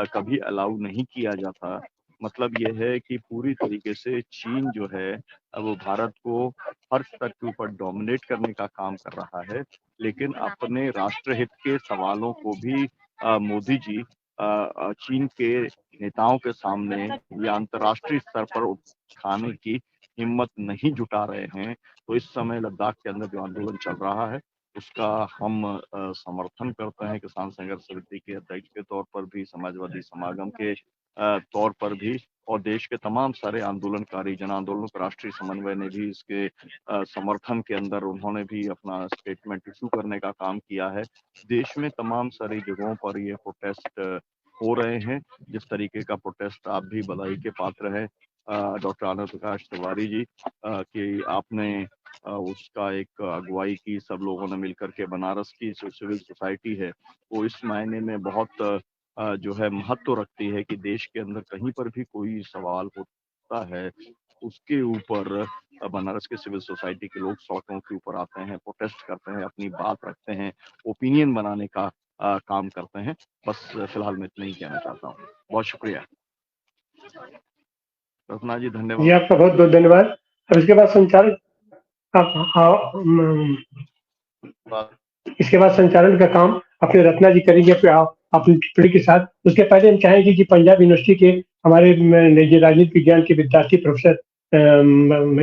कभी अलाउ नहीं किया जाता। मतलब ये है कि पूरी तरीके से चीन जो है वो भारत को हर स्तर के ऊपर डोमिनेट करने का काम कर रहा है। लेकिन अपने राष्ट्रहित के सवालों को भी मोदी जी चीन के नेताओं के सामने या अंतर्राष्ट्रीय स्तर पर उठाने की हिम्मत नहीं जुटा रहे हैं। तो इस समय लद्दाख के अंदर जो आंदोलन चल रहा है उसका हम समर्थन करते हैं, किसान संघर्ष समिति के अध्यक्ष के तौर पर भी, समाजवादी समागम के तौर पर भी, और देश के तमाम सारे आंदोलनकारी जन आंदोलन राष्ट्रीय समन्वय ने भी इसके समर्थन के अंदर उन्होंने भी अपना स्टेटमेंट इशू करने का काम किया है। देश में तमाम सारी जगहों पर ये प्रोटेस्ट हो रहे हैं। जिस तरीके का प्रोटेस्ट आप भी बधाई के पात्र हैं डॉक्टर आनंद प्रकाश तिवारी जी, कि आपने उसका एक अगुवाई की, सब लोगों ने मिलकर के। बनारस की जो सिविल सोसाइटी है वो इस मायने में बहुत जो है महत्व रखती है कि देश के अंदर कहीं पर भी कोई सवाल होता है उसके ऊपर बनारस के सिविल सोसाइटी के लोग सड़कों के ऊपर आते हैं, प्रोटेस्ट करते हैं, अपनी बात रखते हैं, ओपिनियन बनाने का काम करते हैं। बस फिलहाल मैं इतना ही कहना चाहता हूँ। बहुत शुक्रिया रत्ना जी, जी धन्यवाद। आपका बहुत बहुत धन्यवाद। और इसके बाद संचालन इसके बाद संचालन का काम अपने रत्ना जी करेंगे अपनी टिप्पणी के साथ। उसके पहले हम चाहेंगे कि पंजाब यूनिवर्सिटी के हमारे ये राजनीति विज्ञान के विद्यार्थी प्रोफेसर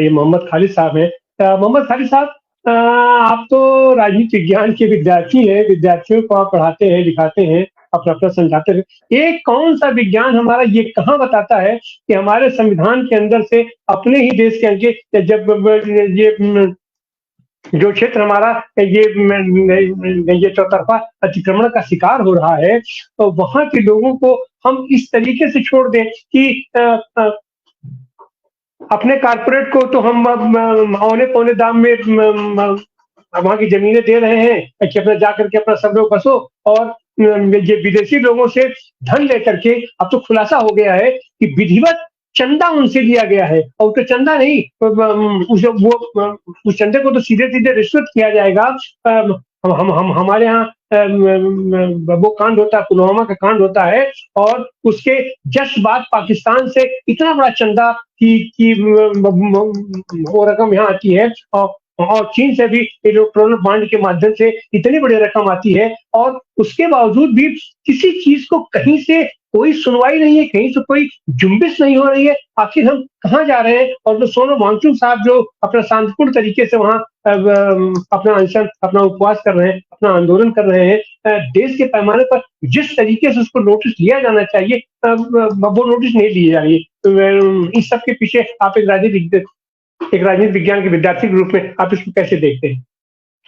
ये मोहम्मद खालिद साहब हैं। मोहम्मद खालिद साहब, आप तो राजनीति विज्ञान के विद्यार्थी हैं, विद्यार्थियों को आप पढ़ाते हैं, लिखाते हैं, अपना अपना समझाते हैं। ये कौन सा विज्ञान हमारा ये कहाँ बताता है कि हमारे संविधान के अंदर से अपने ही देश के अंदर जब ये जो क्षेत्र हमारा ये चौतरफा अतिक्रमण का शिकार हो रहा है, तो वहां के लोगों को हम इस तरीके से छोड़ दें कि अपने कारपोरेट को तो हम औने पौने दाम में वहां की जमीनें दे रहे हैं कि अपना जाकर के अपना सब लोग बसो, और ये विदेशी लोगों से धन लेकर के अब तो खुलासा हो गया है कि विधिवत चंदा उनसे लिया गया है। और तो चंदा नहीं, उस चंदे को तो सीधे सीधे रिश्वत किया जाएगा। हम हमारे यहाँ वो कांड होता है, पुलवामा का कांड होता है, और उसके जस्ट बाद पाकिस्तान से इतना बड़ा चंदा की वो रकम यहाँ आती है, और चीन से भी इलेक्ट्रॉनिक बांड के माध्यम से इतनी बड़ी रकम आती है, और उसके बावजूद भी किसी चीज को कहीं से कोई सुनवाई नहीं है, कहीं से कोई जुम्बिश नहीं हो रही है। आखिर हम कहाँ जा रहे हैं? और जो सोनम वांगचुक साहब जो अपना शांतिपूर्ण तरीके से वहां अपना अनशन, अपना उपवास कर रहे हैं, अपना आंदोलन कर रहे हैं, देश के पैमाने पर जिस तरीके से उसको नोटिस लिया जाना चाहिए वो नोटिस नहीं लिया जा रही है। इस सब के पीछे आप एक राजनीति विज्ञान के विद्यार्थी के रूप में आप इसको कैसे देखते हैं,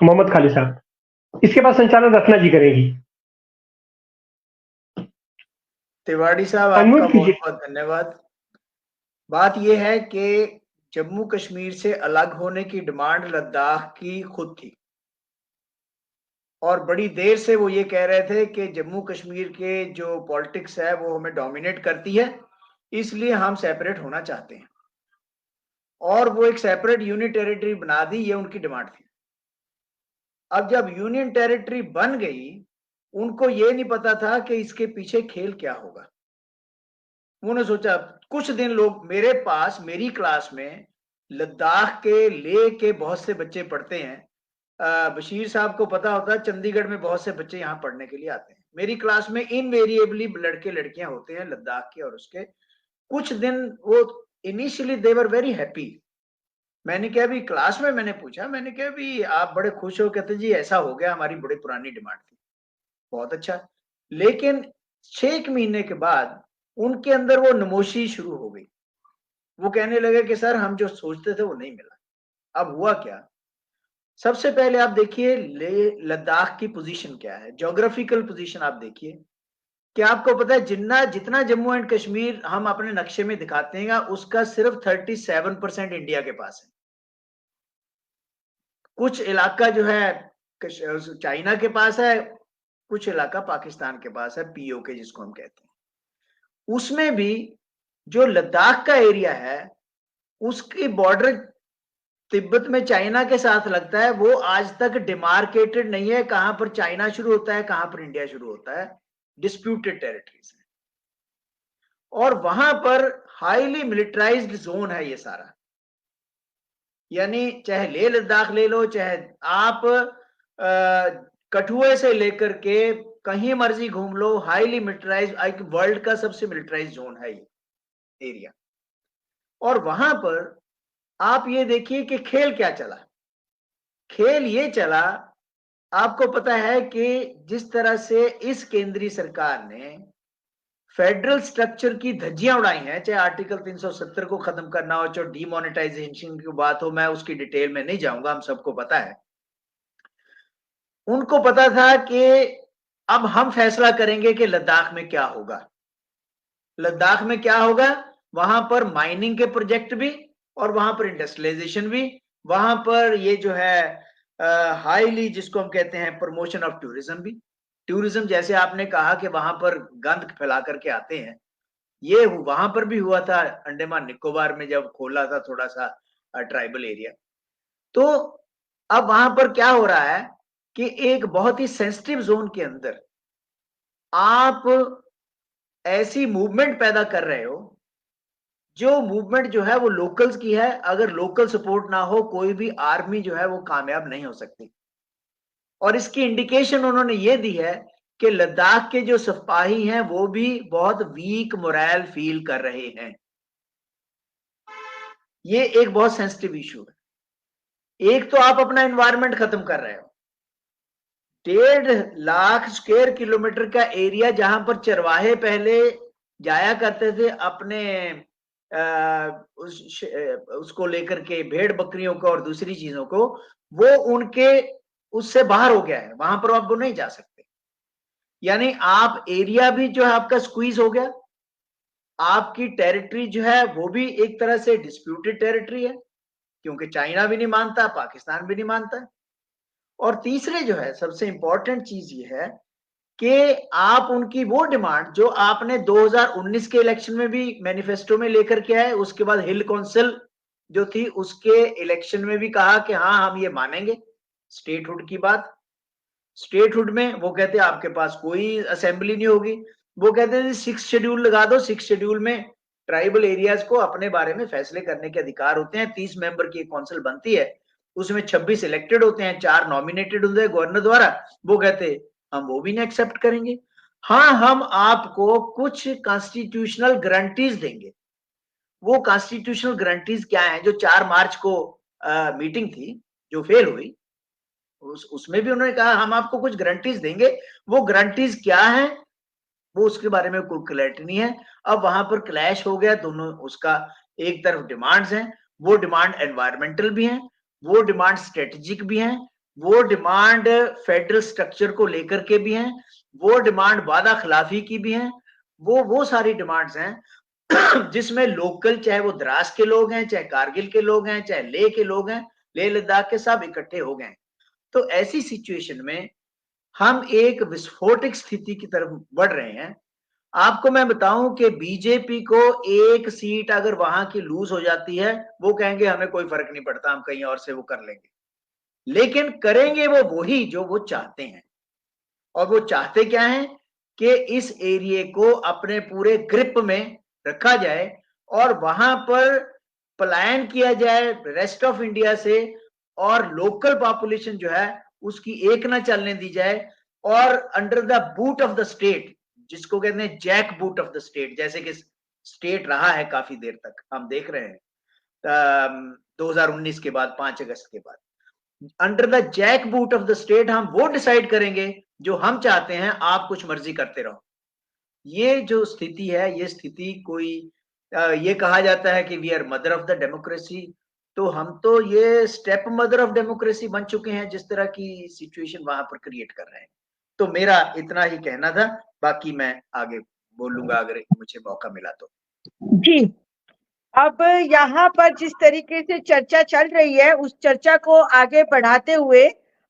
मोहम्मद खालिद साहब? इसके बाद संचालन रत्ना जी करेंगी। तिवारी साहब, आपका बहुत बहुत धन्यवाद। बात यह है कि जम्मू कश्मीर से अलग होने की डिमांड लद्दाख की खुद थी, और बड़ी देर से वो ये कह रहे थे कि जम्मू कश्मीर के जो पॉलिटिक्स है वो हमें डोमिनेट करती है, इसलिए हम सेपरेट होना चाहते हैं, और वो एक सेपरेट यूनियन टेरिटरी बना दी, ये उनकी डिमांड थी। अब जब यूनियन टेरिटरी बन गई, उनको ये नहीं पता था कि इसके पीछे खेल क्या होगा। उन्होंने सोचा, कुछ दिन लोग मेरे पास, मेरी क्लास में लद्दाख के, लेह के बहुत से बच्चे पढ़ते हैं। बशीर साहब को पता होता है, चंडीगढ़ में बहुत से बच्चे यहाँ पढ़ने के लिए आते हैं। मेरी क्लास में इनवेरिएबली लड़के लड़कियां होते हैं लद्दाख के और उसके। कुछ दिन वो initially they were very happy मैंने कहा भी क्लास में मैंने पूछा, मैंने कहा भी आप बड़े खुश हो, कहते जी ऐसा हो गया, हमारी बड़ी पुरानी डिमांड थी। बहुत अच्छा। लेकिन 6 महीने के बाद उनके अंदर वो नमोशी शुरू हो गई। वो कहने लगे कि सर हम जो सोचते थे वो नहीं मिला। अब हुआ क्या? सबसे पहले आप देखिए लद्दाख की पोजीशन क्या है, ज्योग्राफिकल पोजीशन आप देखिए। क्या आपको पता है जितना जितना जम्मू एंड कश्मीर हम अपने नक्शे में दिखाते हैं उसका सिर्फ 37% इंडिया के पास है। कुछ इलाका जो है चाइना के पास है, कुछ इलाका पाकिस्तान के पास है, पीओके जिसको हम कहते हैं। उसमें भी जो लद्दाख का एरिया है उसकी बॉर्डर तिब्बत में चाइना के साथ लगता है, वो आज तक डिमार्केटेड नहीं है, कहां पर चाइना शुरू होता है कहां पर इंडिया शुरू होता है, डिस्प्यूटेड टेरिटरीज है। और वहां पर हाईली मिलिटराइज्ड जोन है ये सारा। यानी चाहे लेह लद्दाख ले लो, चाहे आप कठुए से लेकर के कहीं मर्जी घूम लो, हाईली मिलिटराइज, वर्ल्ड का सबसे मिलिटराइज जोन है ये एरिया। और वहां पर आप ये देखिए कि खेल क्या चला। खेल ये चला, आपको पता है कि जिस तरह से इस केंद्रीय सरकार ने फेडरल स्ट्रक्चर की धज्जियां उड़ाई हैं, चाहे आर्टिकल 370 को खत्म करना हो, चाहे डीमोनेटाइजेशन की बात हो, मैं उसकी डिटेल में नहीं जाऊंगा, हम सबको पता है। उनको पता था कि अब हम फैसला करेंगे कि लद्दाख में क्या होगा। लद्दाख में क्या होगा, वहां पर माइनिंग के प्रोजेक्ट भी, और वहां पर इंडस्ट्रियलाइजेशन भी, वहां पर ये जो है हाईली जिसको हम कहते हैं प्रमोशन ऑफ टूरिज्म भी। टूरिज्म जैसे आपने कहा कि वहां पर गंद फैला करके आते हैं, ये वहां पर भी हुआ था अंडमान निकोबार में जब खोला था थोड़ा सा ट्राइबल एरिया। तो अब वहां पर क्या हो रहा है कि एक बहुत ही सेंसिटिव जोन के अंदर आप ऐसी मूवमेंट पैदा कर रहे हो, जो मूवमेंट जो है वो लोकल्स की है। अगर लोकल सपोर्ट ना हो, कोई भी आर्मी जो है वो कामयाब नहीं हो सकती। और इसकी इंडिकेशन उन्होंने ये दी है कि लद्दाख के जो सिपाही हैं वो भी बहुत वीक मोरल फील कर रहे हैं। ये एक बहुत सेंसिटिव इशू है। एक तो आप अपना एनवायरनमेंट खत्म कर रहे हो, 1.5 लाख स्क्वायर किलोमीटर का एरिया जहां पर चरवाहे पहले जाया करते थे अपने उसको लेकर के, भेड़ बकरियों को और दूसरी चीजों को, वो उनके उससे बाहर हो गया है, वहां पर आप वो नहीं जा सकते। यानी आप एरिया भी जो है आपका स्क्वीज हो गया, आपकी टेरिटरी जो है वो भी एक तरह से डिस्प्यूटेड टेरिटरी है, क्योंकि चाइना भी नहीं मानता, पाकिस्तान भी नहीं मानता। और तीसरे जो है सबसे इंपॉर्टेंट चीज ये है कि आप उनकी वो डिमांड जो आपने 2019 के इलेक्शन में भी मैनिफेस्टो में लेकर के आए, उसके बाद हिल काउंसिल जो थी उसके इलेक्शन में भी कहा कि हाँ हम ये मानेंगे स्टेटहुड की बात। स्टेटहुड में वो कहते हैं आपके पास कोई असेंबली नहीं होगी, वो कहते हैं 6 शेड्यूल लगा दो, 6 शेड्यूल में ट्राइबल एरियाज को अपने बारे में फैसले करने के अधिकार होते हैं। 30 मेंबर की एक काउंसिल बनती है, उसमें 26 इलेक्टेड होते हैं, 4 नॉमिनेटेड होते हैं गवर्नर द्वारा। वो कहते हम वो भी नहीं एक्सेप्ट करेंगे, हाँ हम आपको कुछ कॉन्स्टिट्यूशनल गारंटीज देंगे। वो कॉन्स्टिट्यूशनल गारंटीज क्या है? जो 4 मार्च को मीटिंग थी जो फेल हुई, उसमें भी उन्होंने कहा हम आपको कुछ गारंटीज देंगे। वो गारंटीज क्या है वो उसके बारे में कोई क्लैरिटी नहीं है। अब वहां पर क्लैश हो गया दोनों, उसका एक तरफ डिमांड्स हैं, वो डिमांड एनवायरमेंटल भी हैं, वो डिमांड स्ट्रेटेजिक भी हैं, वो डिमांड फेडरल स्ट्रक्चर को लेकर के भी हैं, वो डिमांड वादा खिलाफी की भी हैं। वो सारी डिमांड्स हैं जिसमें लोकल, चाहे वो द्रास के लोग हैं, चाहे कारगिल के लोग हैं, चाहे लेह के लोग हैं, लेह लद्दाख के सब इकट्ठे हो गए। तो ऐसी सिचुएशन में हम एक विस्फोटक स्थिति की तरफ बढ़ रहे हैं। आपको मैं बताऊं कि बीजेपी को एक सीट अगर वहां की लूज हो जाती है, वो कहेंगे हमें कोई फर्क नहीं पड़ता, हम कहीं और से वो कर लेंगे। लेकिन करेंगे वो वही जो वो चाहते हैं। और वो चाहते क्या है कि इस एरिया को अपने पूरे ग्रिप में रखा जाए और वहां पर पलायन किया जाए रेस्ट ऑफ इंडिया से, और लोकल पॉपुलेशन जो है उसकी एक ना चलने दी जाए, और under the boot of the state, जिसको कहते हैं jack boot of the state, जैसे कि स्टेट रहा है काफी देर तक, हम देख रहे हैं 2019 के बाद, 5 अगस्त के बाद। Under the jack boot of the state हम वो डिसाइड करेंगे जो हम चाहते हैं, आप कुछ मर्जी करते रहो। ये जो स्थिति है, ये स्थिति कोई ये कहा जाता है कि we are mother of the democracy, तो हम तो ये स्टेप मदर ऑफ डेमोक्रेसी बन चुके हैं, जिस तरह की सिचुएशन वहां पर क्रिएट कर रहे हैं। तो मेरा इतना ही कहना था, बाकी मैं आगे बोलूंगा अगर मुझे मौका मिला तो। जी, अब यहाँ पर जिस तरीके से चर्चा चल रही है, उस चर्चा को आगे बढ़ाते हुए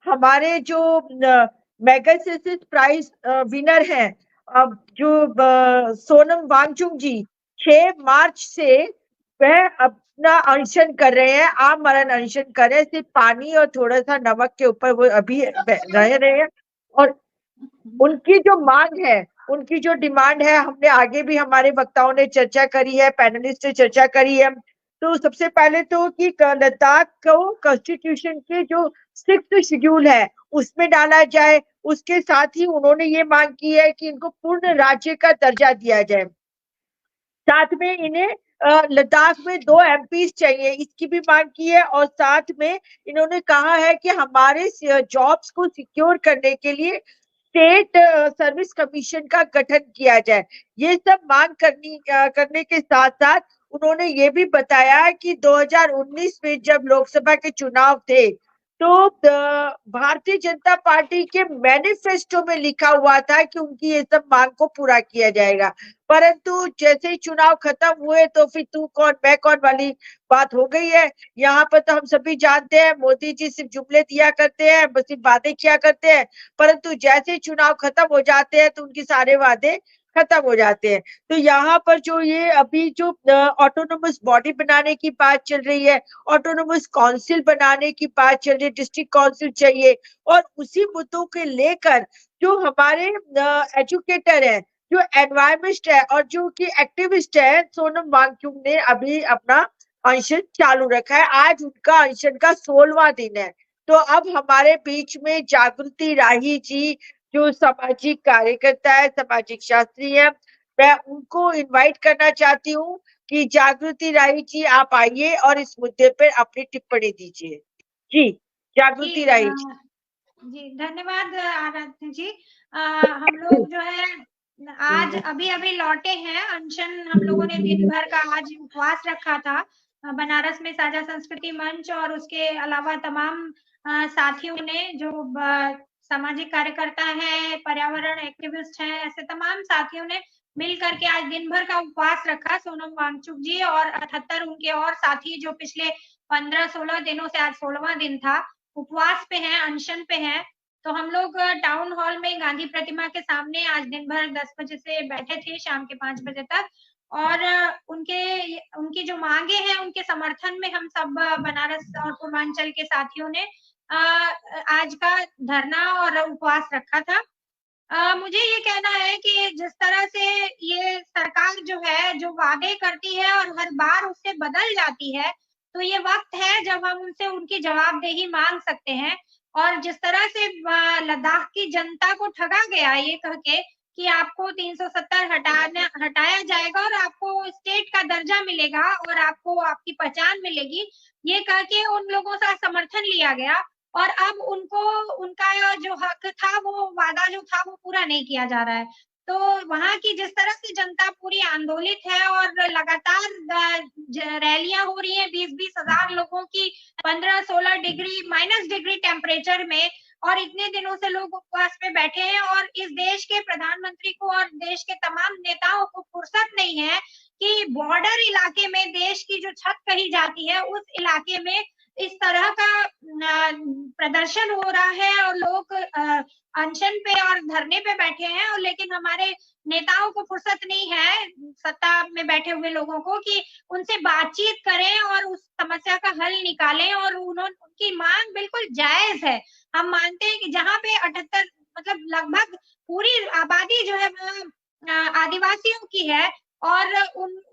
हमारे जो मैगसेसेस प्राइज विनर हैं, अब जो सोनम वांगचुक जी 6 मार्च से वह अपना अनशन कर रहे हैं, आमरण अनशन कर रहे हैं, सिर्फ पानी और थोड़ा सा नमक के ऊपर वो अभी रह रहे हैं। और उनकी जो मांग है, उनकी जो डिमांड है, हमने आगे भी हमारे वक्ताओं ने चर्चा करी है, पैनलिस्ट ने चर्चा करी है। तो सबसे पहले तो कि लद्दाख को कॉन्स्टिट्यूशन के जो 6th शेड्यूल है उसमें डाला जाए। उसके साथ ही उन्होंने ये मांग की है कि इनको पूर्ण राज्य का दर्जा दिया जाए। साथ में इन्हें लद्दाख में 2 एमपीज चाहिए, इसकी भी मांग की है। और साथ में इन्होंने कहा है कि हमारे जॉब्स को सिक्योर करने के लिए स्टेट सर्विस कमीशन का गठन किया जाए। ये सब मांग करने के साथ साथ उन्होंने ये भी बताया कि 2019 में जब लोकसभा के चुनाव थे तो भारतीय जनता पार्टी के मैनिफेस्टो में लिखा हुआ था कि उनकी ये सब मांग को पूरा किया जाएगा। परंतु जैसे ही चुनाव खत्म हुए तो फिर तू कौन मैं कौन वाली बात हो गई है। यहाँ पर तो हम सभी जानते हैं, मोदी जी सिर्फ जुमले दिया करते हैं, बस सिर्फ बातें किया करते हैं, परंतु जैसे ही चुनाव खत्म हो जाते हैं तो उनके सारे वादे खत्म हो जाते हैं। तो यहाँ पर जो ये अभी जो ऑटोनोमस बॉडी बनाने की बात चल रही है, ऑटोनोमस काउंसिल बनाने की बात चल रही है, डिस्ट्रिक्ट काउंसिल चाहिए, और उसी मुद्दों के लेकर जो हमारे एजुकेटर है, जो एनवायरमेंट है और जो कि एक्टिविस्ट है, सोनम वांगचुक ने अभी अपना अनशन चालू रखा है। आज उनका अनशन का 16वां दिन है। तो अब हमारे बीच में जागृति राही जी जो सामाजिक कार्यकर्ता है, सामाजिक शास्त्री है, मैं उनको इनवाइट करना चाहती हूँ कि जागृति राही जी आप आइए और इस मुद्दे पर अपनी टिप्पणी दीजिए। जी, जागृति राही जी। जी, धन्यवाद आराध्या जी। हम लोग जो है आज अभी लौटे हैं। अनशन हम लोगों ने दिन भर का आज उपवास रखा था। बनारस में साझा संस्कृति मंच और उसके अलावा तमाम साथियों ने, जो सामाजिक कार्यकर्ता है, पर्यावरण एक्टिविस्ट हैं, ऐसे तमाम साथियों ने मिल करके आज दिन भर का उपवास रखा। सोनम वांगचुक जी और 78 उनके और साथी जो पिछले 15-16 दिनों से आज 16वां दिन था, उपवास पे हैं, अनशन पे हैं। तो हम लोग टाउन हॉल में गांधी प्रतिमा के सामने आज दिन भर 10 बजे से बैठे थे शाम के 5 बजे तक। और उनकी जो मांगे हैं उनके समर्थन में हम सब बनारस और पूर्वांचल के साथियों ने आज का धरना और उपवास रखा था। मुझे ये कहना है कि जिस तरह से ये सरकार जो है, जो वादे करती है और हर बार उससे बदल जाती है, तो ये वक्त है जब हम उनसे उनकी जवाबदेही मांग सकते हैं। और जिस तरह से लद्दाख की जनता को ठगा गया ये कह के कि आपको 370 हटाया जाएगा और आपको स्टेट का दर्जा मिलेगा और आपको आपकी पहचान मिलेगी, ये कह के उन लोगों से समर्थन लिया गया। और अब उनको उनका जो हक था, वो वादा जो था, वो पूरा नहीं किया जा रहा है। तो वहां की जिस तरह से जनता पूरी आंदोलित है और लगातार रैलियां हो रही हैं 20-20 हजार लोगों की 15-16 डिग्री माइनस डिग्री टेम्परेचर में, और इतने दिनों से लोग उपवास पे बैठे हैं। और इस देश के प्रधानमंत्री को और देश के तमाम नेताओं को फुर्सत नहीं है कि बॉर्डर इलाके में देश की जो छत कही जाती है उस इलाके में इस तरह का प्रदर्शन हो रहा है और लोग अनशन पे और धरने पे बैठे हैं। और लेकिन हमारे नेताओं को फुर्सत नहीं है, सत्ता में बैठे हुए लोगों को, कि उनसे बातचीत करें और उस समस्या का हल निकालें। और उनकी मांग बिल्कुल जायज है। हम मानते हैं कि जहाँ पे 78 मतलब लगभग पूरी आबादी जो है वो आदिवासियों की है, और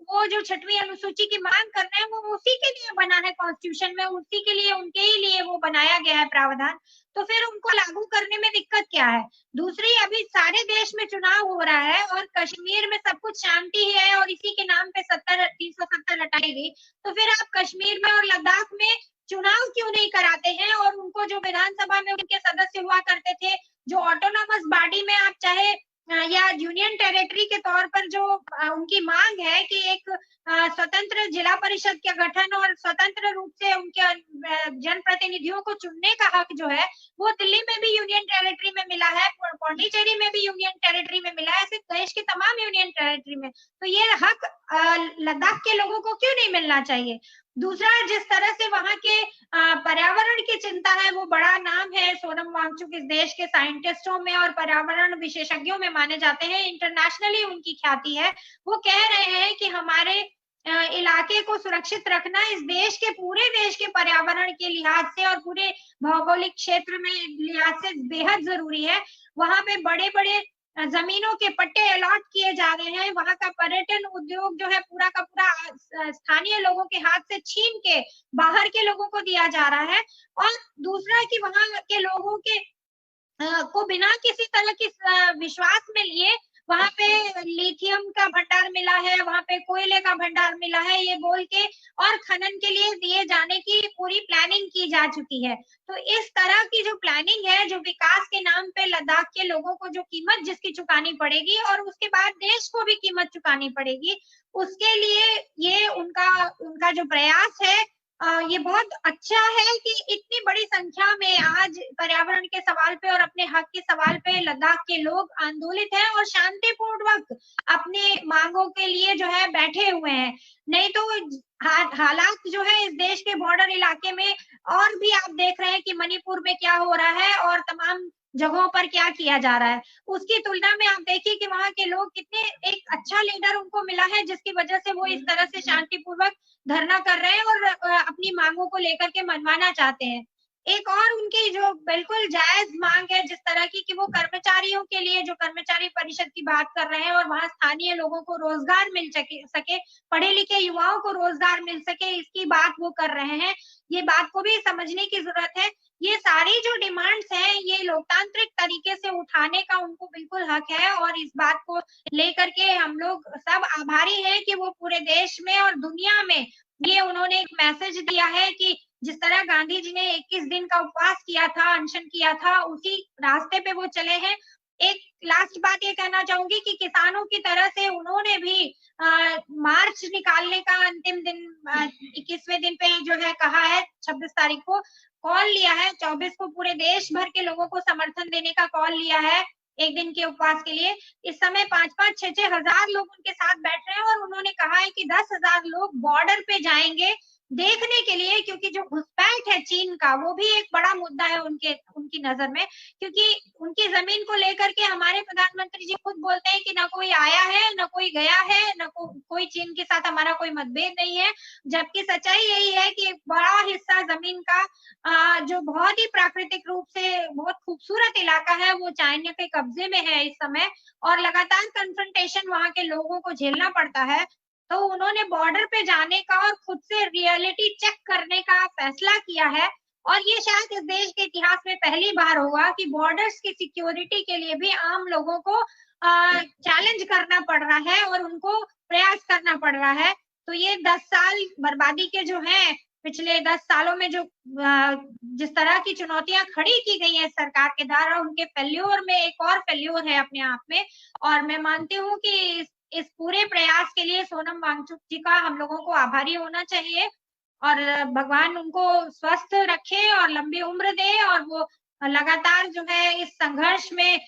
वो जो 6वीं अनुसूची की मांग कर रहे हैं वो उसी के लिए बना है कॉन्स्टिट्यूशन में, उसी के लिए, उनके ही लिए वो बनाया गया है प्रावधान, तो फिर उनको लागू करने में दिक्कत क्या है। दूसरी, अभी सारे देश में चुनाव हो रहा है और कश्मीर में सब कुछ शांति है और इसी के नाम पे 370 हटाई गई, तो फिर आप कश्मीर में और लद्दाख में चुनाव क्यों नहीं कराते हैं और उनको जो विधानसभा में उनके सदस्य हुआ करते थे, जो ऑटोनोमस बॉडी में आप चाहे या यूनियन टेरिटरी के तौर पर जो उनकी मांग है कि एक स्वतंत्र जिला परिषद का गठन और स्वतंत्र रूप से उनके जनप्रतिनिधियों को चुनने का हक जो है वो दिल्ली में भी यूनियन टेरिटरी में मिला है, पौंडीचेरी में भी यूनियन टेरिटरी में मिला है, ऐसे देश के तमाम यूनियन टेरिटरी में, तो ये हक लद्दाख के लोगों को क्यों नहीं मिलना चाहिए। दूसरा, जिस तरह से वहां के पर्यावरण की चिंता है, वो बड़ा नाम है सोनम वांगचुक इस देश के साइंटिस्टों में और पर्यावरण विशेषज्ञों में माने जाते हैं, इंटरनेशनली उनकी ख्याति है। वो कह रहे हैं कि हमारे इलाके को सुरक्षित रखना इस देश के, पूरे देश के पर्यावरण के लिहाज से और पूरे भौगोलिक क्षेत्र में लिहाज से बेहद जरूरी है। वहां पे बड़े बड़े जमीनों के पट्टे अलॉट किए जा रहे हैं, वहां का पर्यटन उद्योग जो है पूरा का पूरा स्थानीय लोगों के हाथ से छीन के बाहर के लोगों को दिया जा रहा है। और दूसरा कि वहां के लोगों के को बिना किसी तरह की विश्वास में लिए वहां पे लिथियम का भंडार मिला है, वहां पे कोयले का भंडार मिला है, ये बोल के और खनन के लिए दिए जाने की पूरी प्लानिंग की जा चुकी है। तो इस तरह की जो प्लानिंग है, जो विकास के नाम पे लद्दाख के लोगों को जो कीमत जिसकी चुकानी पड़ेगी और उसके बाद देश को भी कीमत चुकानी पड़ेगी, उसके लिए ये उनका जो प्रयास है ये बहुत अच्छा है कि इतनी बड़ी संख्या में आज पर्यावरण के सवाल पे और अपने हक के सवाल पे लद्दाख के लोग आंदोलित हैं और शांतिपूर्वक अपने मांगों के लिए जो है बैठे हुए हैं। नहीं तो हालात जो है इस देश के बॉर्डर इलाके में और भी आप देख रहे हैं कि मणिपुर में क्या हो रहा है और तमाम जगहों पर क्या किया जा रहा है, उसकी तुलना में आप देखिए कि वहां के लोग कितने, एक अच्छा लीडर उनको मिला है जिसकी वजह से वो इस तरह से शांतिपूर्वक धरना कर रहे हैं और अपनी मांगों को लेकर के मनवाना चाहते हैं। एक और उनकी जो बिल्कुल जायज मांग है जिस तरह की कि वो कर्मचारियों के लिए, जो कर्मचारी परिषद की बात कर रहे हैं और वहां स्थानीय लोगों को रोजगार मिल सके, पढ़े लिखे युवाओं को रोजगार मिल सके, इसकी बात वो कर रहे हैं। ये बात को भी समझने की जरूरत है। ये सारी जो डिमांड्स हैं ये लोकतांत्रिक तरीके से उठाने का उनको बिल्कुल हक है और इस बात को लेकर के हम लोग सब आभारी हैं कि वो पूरे देश में और दुनिया में ये उन्होंने एक मैसेज दिया है कि जिस तरह गांधी जी ने 21 दिन का उपवास किया था, अनशन किया था, उसी रास्ते पे वो चले हैं। एक लास्ट बात ये कहना चाहूंगी कि किसानों की तरह से उन्होंने भी मार्च निकालने का अंतिम दिन 21वें दिन पे जो है कहा है, 26 तारीख को कॉल लिया है, 24 को पूरे देश भर के लोगों को समर्थन देने का कॉल लिया है एक दिन के उपवास के लिए। इस समय 5-5, 6-6 हजार लोग उनके साथ बैठ रहे हैं और उन्होंने कहा है कि 10,000 लोग बॉर्डर पे जाएंगे देखने के लिए, क्योंकि जो घुसपैठ है चीन का वो भी एक बड़ा मुद्दा है उनकी नजर में, क्योंकि उनकी जमीन को लेकर के हमारे प्रधानमंत्री जी खुद बोलते हैं कि ना कोई आया है, ना कोई गया है, ना कोई चीन के साथ हमारा कोई मतभेद नहीं है, जबकि सच्चाई यही है कि एक बड़ा हिस्सा जमीन का जो बहुत ही प्राकृतिक रूप से बहुत खूबसूरत इलाका है वो चाइना के कब्जे में है इस समय और लगातार कन्फ्रंटेशन वहां के लोगों को झेलना पड़ता है। तो उन्होंने बॉर्डर पे जाने का और खुद से रियलिटी चेक करने का फैसला किया है और ये शायद इस देश के इतिहास में पहली बार होगा कि बॉर्डर्स की सिक्योरिटी के लिए भी आम लोगों को चैलेंज करना पड़ रहा है और उनको प्रयास करना पड़ रहा है। तो ये 10 साल बर्बादी के जो है, पिछले 10 सालों में जो जिस तरह की चुनौतियां खड़ी की गई है सरकार के द्वारा, उनके फेल्योर में एक और फेल्योर है अपने आप में। और मैं मानती हूँ कि इस पूरे प्रयास के लिए सोनम वांगचुक जी का हम लोगों को आभारी होना चाहिए और भगवान उनको स्वस्थ रखे और लंबी उम्र दे और वो लगातार जो है इस संघर्ष में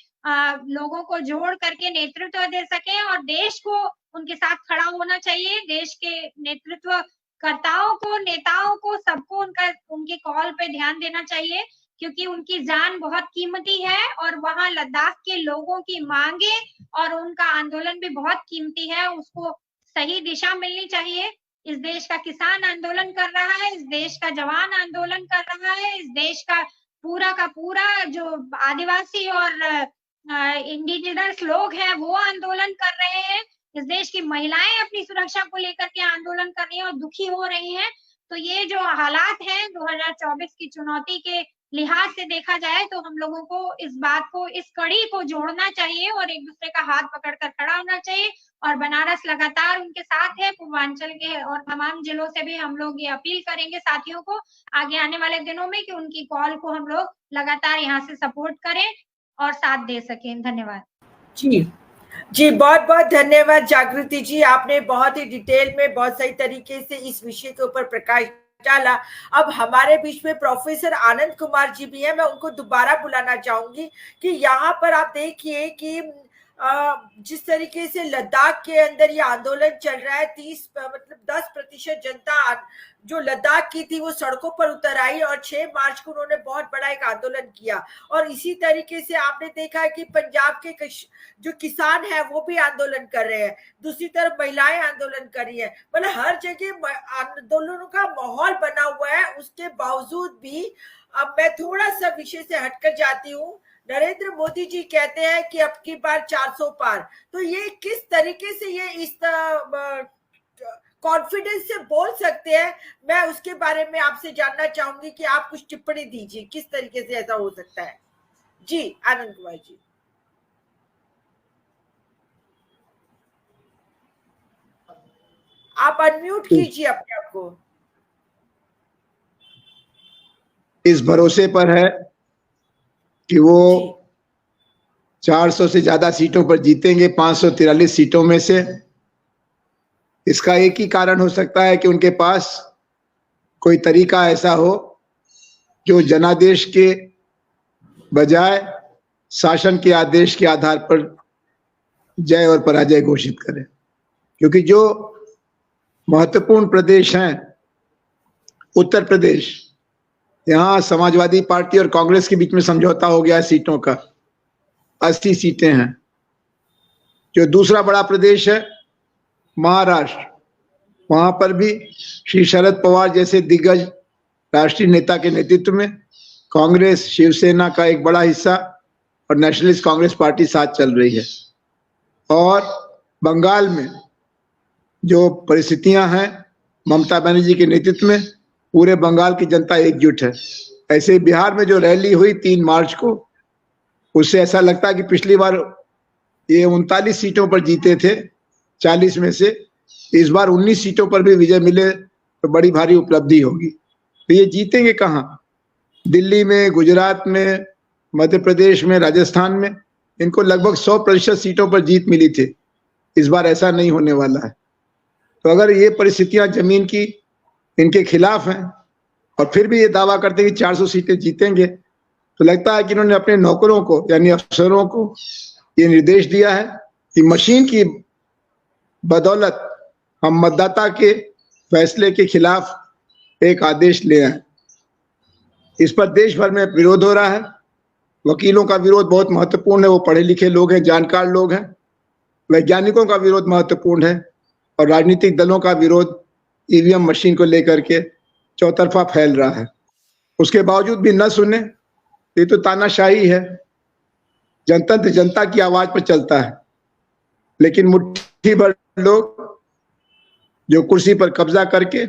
लोगों को जोड़ करके नेतृत्व दे सके और देश को उनके साथ खड़ा होना चाहिए। देश के नेतृत्व कर्ताओं को, नेताओं को, सबको उनके कॉल पे ध्यान देना चाहिए क्योंकि उनकी जान बहुत कीमती है और वहां लद्दाख के लोगों की मांगे और उनका आंदोलन भी बहुत कीमती है, उसको सही दिशा मिलनी चाहिए। इस देश का किसान आंदोलन कर रहा है, इस देश का जवान आंदोलन कर रहा है, इस देश का पूरा जो आदिवासी और इंडिजिनस लोग हैं वो आंदोलन कर रहे हैं। इस देश की महिलाएं अपनी सुरक्षा को लेकर के आंदोलन कर रही हैं और दुखी हो रही हैं। तो ये जो हालात हैं 2024 की चुनौती के लिहाज से देखा जाए तो हम लोगों को इस बात को, इस कड़ी को जोड़ना चाहिए और एक दूसरे का हाथ पकड़कर खड़ा होना चाहिए। और बनारस लगातार उनके साथ है, पूर्वांचल के और तमाम जिलों से भी हम लोग ये अपील करेंगे साथियों को आगे आने वाले दिनों में कि उनकी कॉल को हम लोग लगातार यहाँ से सपोर्ट करें और साथ दे सकें। धन्यवाद जी, बहुत बहुत धन्यवाद जागृति जी, आपने बहुत ही डिटेल में बहुत सही तरीके से इस विषय के ऊपर प्रकाश डाला। अब हमारे बीच में प्रोफेसर आनंद कुमार जी भी हैं, मैं उनको दोबारा बुलाना चाहूंगी कि यहाँ पर आप देखिए कि जिस तरीके से लद्दाख के अंदर ये आंदोलन चल रहा है, 10% जनता जो लद्दाख की थी वो सड़कों पर उतर आई और 6 मार्च को उन्होंने बहुत बड़ा एक आंदोलन किया। और इसी तरीके से आपने देखा है कि पंजाब के जो किसान हैं वो भी आंदोलन कर रहे हैं, दूसरी तरफ महिलाएं आंदोलन कर रही है, मतलब हर जगह आंदोलनों का माहौल बना हुआ है। उसके बावजूद भी अब मैं थोड़ा सा विषय से हटकर जाती हूँ। नरेंद्र मोदी जी कहते हैं कि अब की बार 400 पार, तो ये किस तरीके से ये इस कॉन्फिडेंस से बोल सकते हैं, मैं उसके बारे में आपसे जानना चाहूंगी कि आप कुछ टिप्पणी दीजिए, किस तरीके से ऐसा हो सकता है। जी आनंद कुमार जी। आप अनम्यूट कीजिए अपने आप को। इस भरोसे पर है कि वो 400 से ज्यादा सीटों पर जीतेंगे 543 सीटों में से। इसका एक ही कारण हो सकता है कि उनके पास कोई तरीका ऐसा हो जो जनादेश के बजाय शासन के आदेश के आधार पर जय और पराजय घोषित करें। क्योंकि जो महत्वपूर्ण प्रदेश हैं, उत्तर प्रदेश, यहाँ समाजवादी पार्टी और कांग्रेस के बीच में समझौता हो गया है सीटों का, 80 सीटें हैं। जो दूसरा बड़ा प्रदेश है महाराष्ट्र, वहां पर भी श्री शरद पवार जैसे दिग्गज राष्ट्रीय नेता के नेतृत्व में कांग्रेस, शिवसेना का एक बड़ा हिस्सा और नेशनलिस्ट कांग्रेस पार्टी साथ चल रही है। और बंगाल में जो परिस्थितियां हैं, ममता बनर्जी के नेतृत्व में पूरे बंगाल की जनता एकजुट है। ऐसे बिहार में जो रैली हुई 3 मार्च को, उससे ऐसा लगता है कि पिछली बार ये 39 सीटों पर जीते थे 40 में से, इस बार 19 सीटों पर भी विजय मिले तो बड़ी भारी उपलब्धि होगी। तो ये जीतेंगे कहाँ? दिल्ली में, गुजरात में, मध्य प्रदेश में, राजस्थान में इनको लगभग 100% सीटों पर जीत मिली थी। इस बार ऐसा नहीं होने वाला है। तो अगर ये परिस्थितियां जमीन की इनके खिलाफ हैं और फिर भी ये दावा करते हैं कि 400 सीटें जीतेंगे, तो लगता है कि इन्होंने अपने नौकरों को यानी अफसरों को ये निर्देश दिया है कि मशीन की बदौलत हम मतदाता के फैसले के खिलाफ एक आदेश ले आए। इस पर देश भर में विरोध हो रहा है। वकीलों का विरोध बहुत महत्वपूर्ण है, वो पढ़े लिखे लोग हैं, जानकार लोग हैं। वैज्ञानिकों का विरोध महत्वपूर्ण है और राजनीतिक दलों का विरोध ईवीएम मशीन को लेकर के चौतरफा फैल रहा है। उसके बावजूद भी न सुने, ये तो तानाशाही है। जनतंत्र जनता की आवाज पर चलता है, लेकिन मुट्ठी भर लोग जो कुर्सी पर कब्जा करके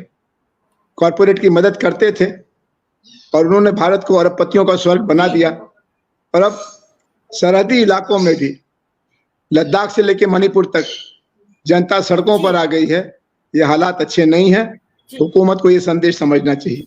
कॉरपोरेट की मदद करते थे और उन्होंने भारत को अरबपतियों का स्वर्ग बना दिया। और अब सरहदी इलाकों में भी, लद्दाख से लेकर मणिपुर तक जनता सड़कों पर आ गई है। ये हालात अच्छे नहीं हैं। हुकूमत को ये संदेश समझना चाहिए।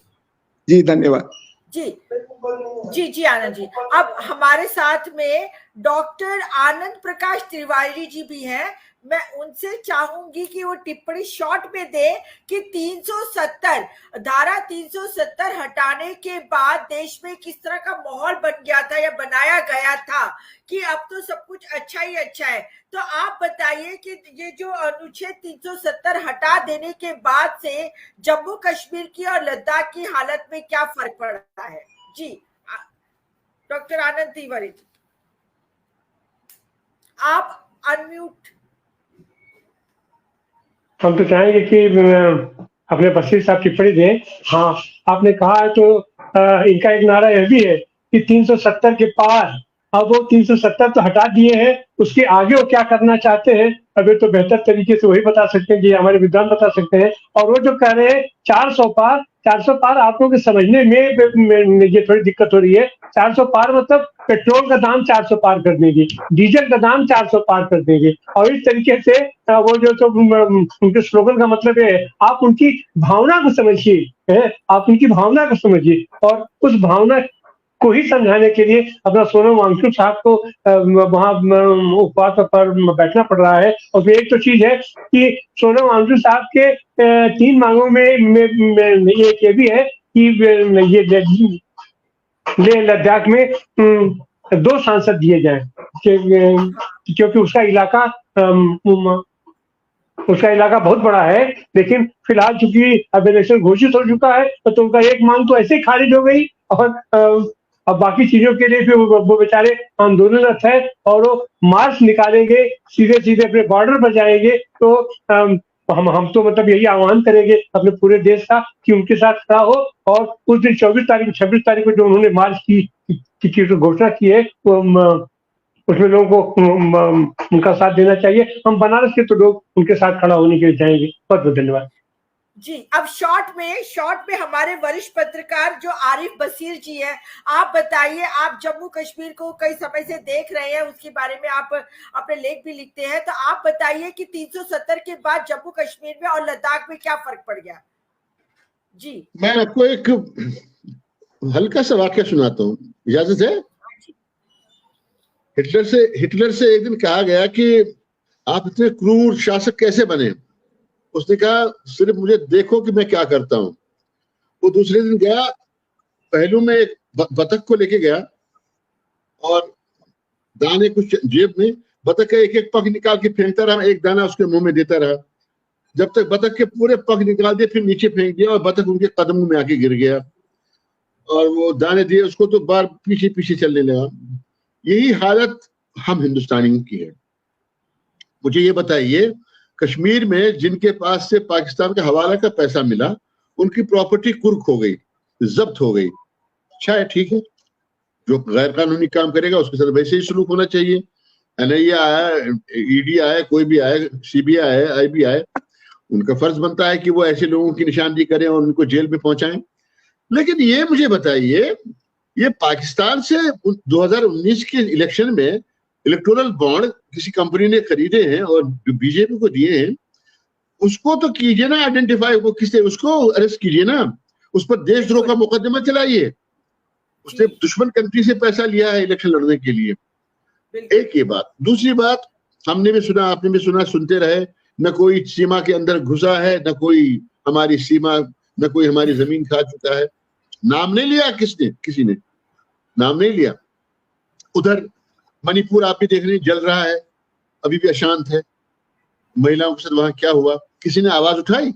जी धन्यवाद। जी आनंद जी। अब हमारे साथ में डॉक्टर आनंद प्रकाश तिवारी जी भी हैं। मैं उनसे चाहूंगी कि वो टिप्पणी शॉर्ट में दे कि 370 धारा 370 हटाने के बाद देश में किस तरह का माहौल बन गया था या बनाया गया था कि अब तो सब कुछ अच्छा ही अच्छा है। तो आप बताइए कि ये जो अनुच्छेद 370 हटा देने के बाद से जम्मू कश्मीर की और लद्दाख की हालत में क्या फर्क पड़ रहा है। जी डॉक्टर आनंद तिवारी जी, आप अनम्यूट। हम तो चाहेंगे कि अपने बशीर साहब टिप्पणी दें। हाँ, आपने कहा है तो इनका एक नारा यह भी है कि 370 के पार अब वो 370 तो हटा दिए हैं, उसके आगे वो क्या करना चाहते हैं अभी तो बेहतर तरीके से वही बता सकते हैं, जी हमारे विद्वान बता सकते हैं। और वो जो कह रहे हैं 400 पार आप लोगों के समझने में ये थोड़ी दिक्कत हो रही है। 400 पार मतलब पेट्रोल का दाम 400 पार कर देंगे, डीजल का दाम 400 पार कर देंगे। और इस तरीके से वो जो तो उनके स्लोगन का मतलब है, आप उनकी भावना को समझिए, आप उनकी भावना को समझिए और उस भावना को ही समझाने के लिए अपना सोनम वांगचुक साहब को वहां उपवास पर बैठना पड़ रहा है। और फिर एक तो चीज है कि सोनम वांगचुक साहब के 3 मांगों में एक ये भी है कि ये लेह लद्दाख में 2 सांसद दिए जाएं, क्योंकि उसका इलाका बहुत बड़ा है। लेकिन फिलहाल चूंकि अब इलेक्शन घोषित हो चुका है तो उनका एक मांग तो ऐसे ही खारिज हो गई और अब बाकी चीजों के लिए फिर वो बेचारे आंदोलनरत है और वो मार्च निकालेंगे, सीधे अपने बॉर्डर पर जाएंगे। तो हम तो मतलब यही आह्वान करेंगे अपने पूरे देश का कि उनके साथ खड़ा हो। और उस दिन 26 तारीख को जो उन्होंने मार्च की घोषणा की है उसमें लोगों को उनका साथ देना चाहिए। हम बनारस के तो लोग उनके साथ खड़ा होने के लिए जाएंगे। बहुत बहुत धन्यवाद जी। अब शॉर्ट में हमारे वरिष्ठ पत्रकार जो आरिफ बसीर जी हैं, आप बताइए, आप जम्मू कश्मीर को कई समय से देख रहे हैं, उसके बारे में आप अपने लेख भी लिखते हैं, तो आप बताइए कि 370 के बाद जम्मू कश्मीर में और लद्दाख में क्या फर्क पड़ गया? जी मैं आपको एक हल्का सा वाक्य सुनाता हूँ, इजाजत है? हिटलर से एक दिन कहा गया कि आप इतने क्रूर शासक कैसे बने? उसने कहा सिर्फ मुझे देखो कि मैं क्या करता हूं। वो दूसरे दिन गया, पहलू में एक बतख को लेके गया और दाने कुछ जेब में, बतख का एक पग निकाल के फेंकता रहा, एक दाना उसके मुंह में देता रहा, जब तक बतख के पूरे पग निकाल दिए, फिर नीचे फेंक दिया और बतख उनके कदमों में आके गिर गया और वो दाने दिए उसको तो बार पीछे चलने लगा। यही हालत हम हिंदुस्तानियों की है। मुझे ये बताइए, कश्मीर में जिनके पास से पाकिस्तान का हवाला का पैसा मिला, उनकी प्रॉपर्टी कुर्क हो गई, जब्त हो गई। अच्छा है, ठीक है, जो गैर कानूनी काम करेगा उसके साथ वैसे ही सलूक होना चाहिए। एनआईए आया, ईडी आया, कोई भी आए, सीबीआई आए, आईबीआई, उनका फर्ज बनता है कि वो ऐसे लोगों की निशानदेही करें और उनको जेल में पहुंचाएं। लेकिन ये मुझे बताइए, ये पाकिस्तान से 2019 के इलेक्शन में इलेक्टोरल बॉन्ड किसी कंपनी ने खरीदे हैं और बीजेपी को दिए हैं, उसको तो कीजिए ना आइडेंटिफाई, वो किसने, उसको अरेस्ट कीजिए ना, उस पर देशद्रोह का मुकदमा चलाइए। उसने दुश्मन कंट्री से पैसा लिया है इलेक्शन लड़ने के लिए। एक ये बात। दूसरी बात, हमने भी सुना, आपने भी सुना, सुनते रहे, न कोई सीमा के अंदर घुसा है, न कोई हमारी सीमा, न कोई हमारी जमीन खा चुका है। नाम नहीं लिया किसी ने नाम नहीं लिया। उधर मणिपुर आप भी देख रहे हैं, जल रहा है, अभी भी अशांत है। महिलाओं के साथ वहां क्या हुआ, किसी ने आवाज उठाई?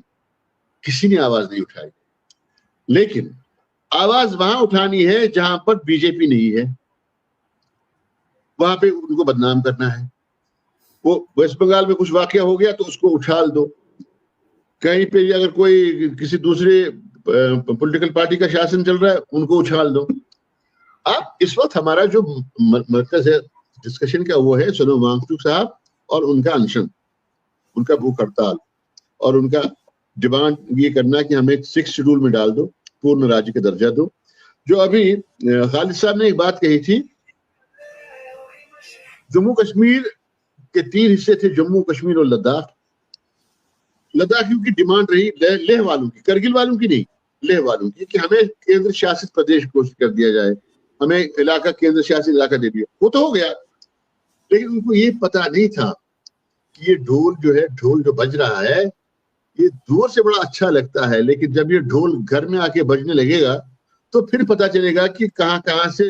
किसी ने आवाज नहीं उठाई। लेकिन आवाज वहां उठानी है जहां पर बीजेपी नहीं है, वहां पे उनको बदनाम करना है। वो वेस्ट बंगाल में कुछ वाकया हो गया तो उसको उछाल दो, कहीं पे अगर कोई किसी दूसरे पॉलिटिकल पार्टी का शासन चल रहा है उनको उछाल दो। अब इस वक्त हमारा जो मरकज है डिस्कशन का, वो है सोनम वांगचुक साहब और उनका अनशन, उनका भूख हड़ताल और उनका डिमांड ये करना कि हमें 6 शेड्यूल में डाल दो, पूर्ण राज्य का दर्जा दो। जो अभी खालिद साहब ने एक बात कही थी, जम्मू कश्मीर के 3 हिस्से थे, जम्मू कश्मीर और लद्दाख। लद्दाखियों की डिमांड रही, लेह वालों की, करगिल वालों की नहीं, लेह वालों की, कि हमें केंद्र शासित प्रदेश घोषित कर दिया जाए, हमें इलाका केंद्र शासित इलाका दे दिया। वो तो हो गया, लेकिन उनको ये पता नहीं था कि ये ढोल जो बज रहा है, ये दूर से बड़ा अच्छा लगता है, लेकिन जब ये ढोल घर में आके बजने लगेगा तो फिर पता चलेगा कि कहां से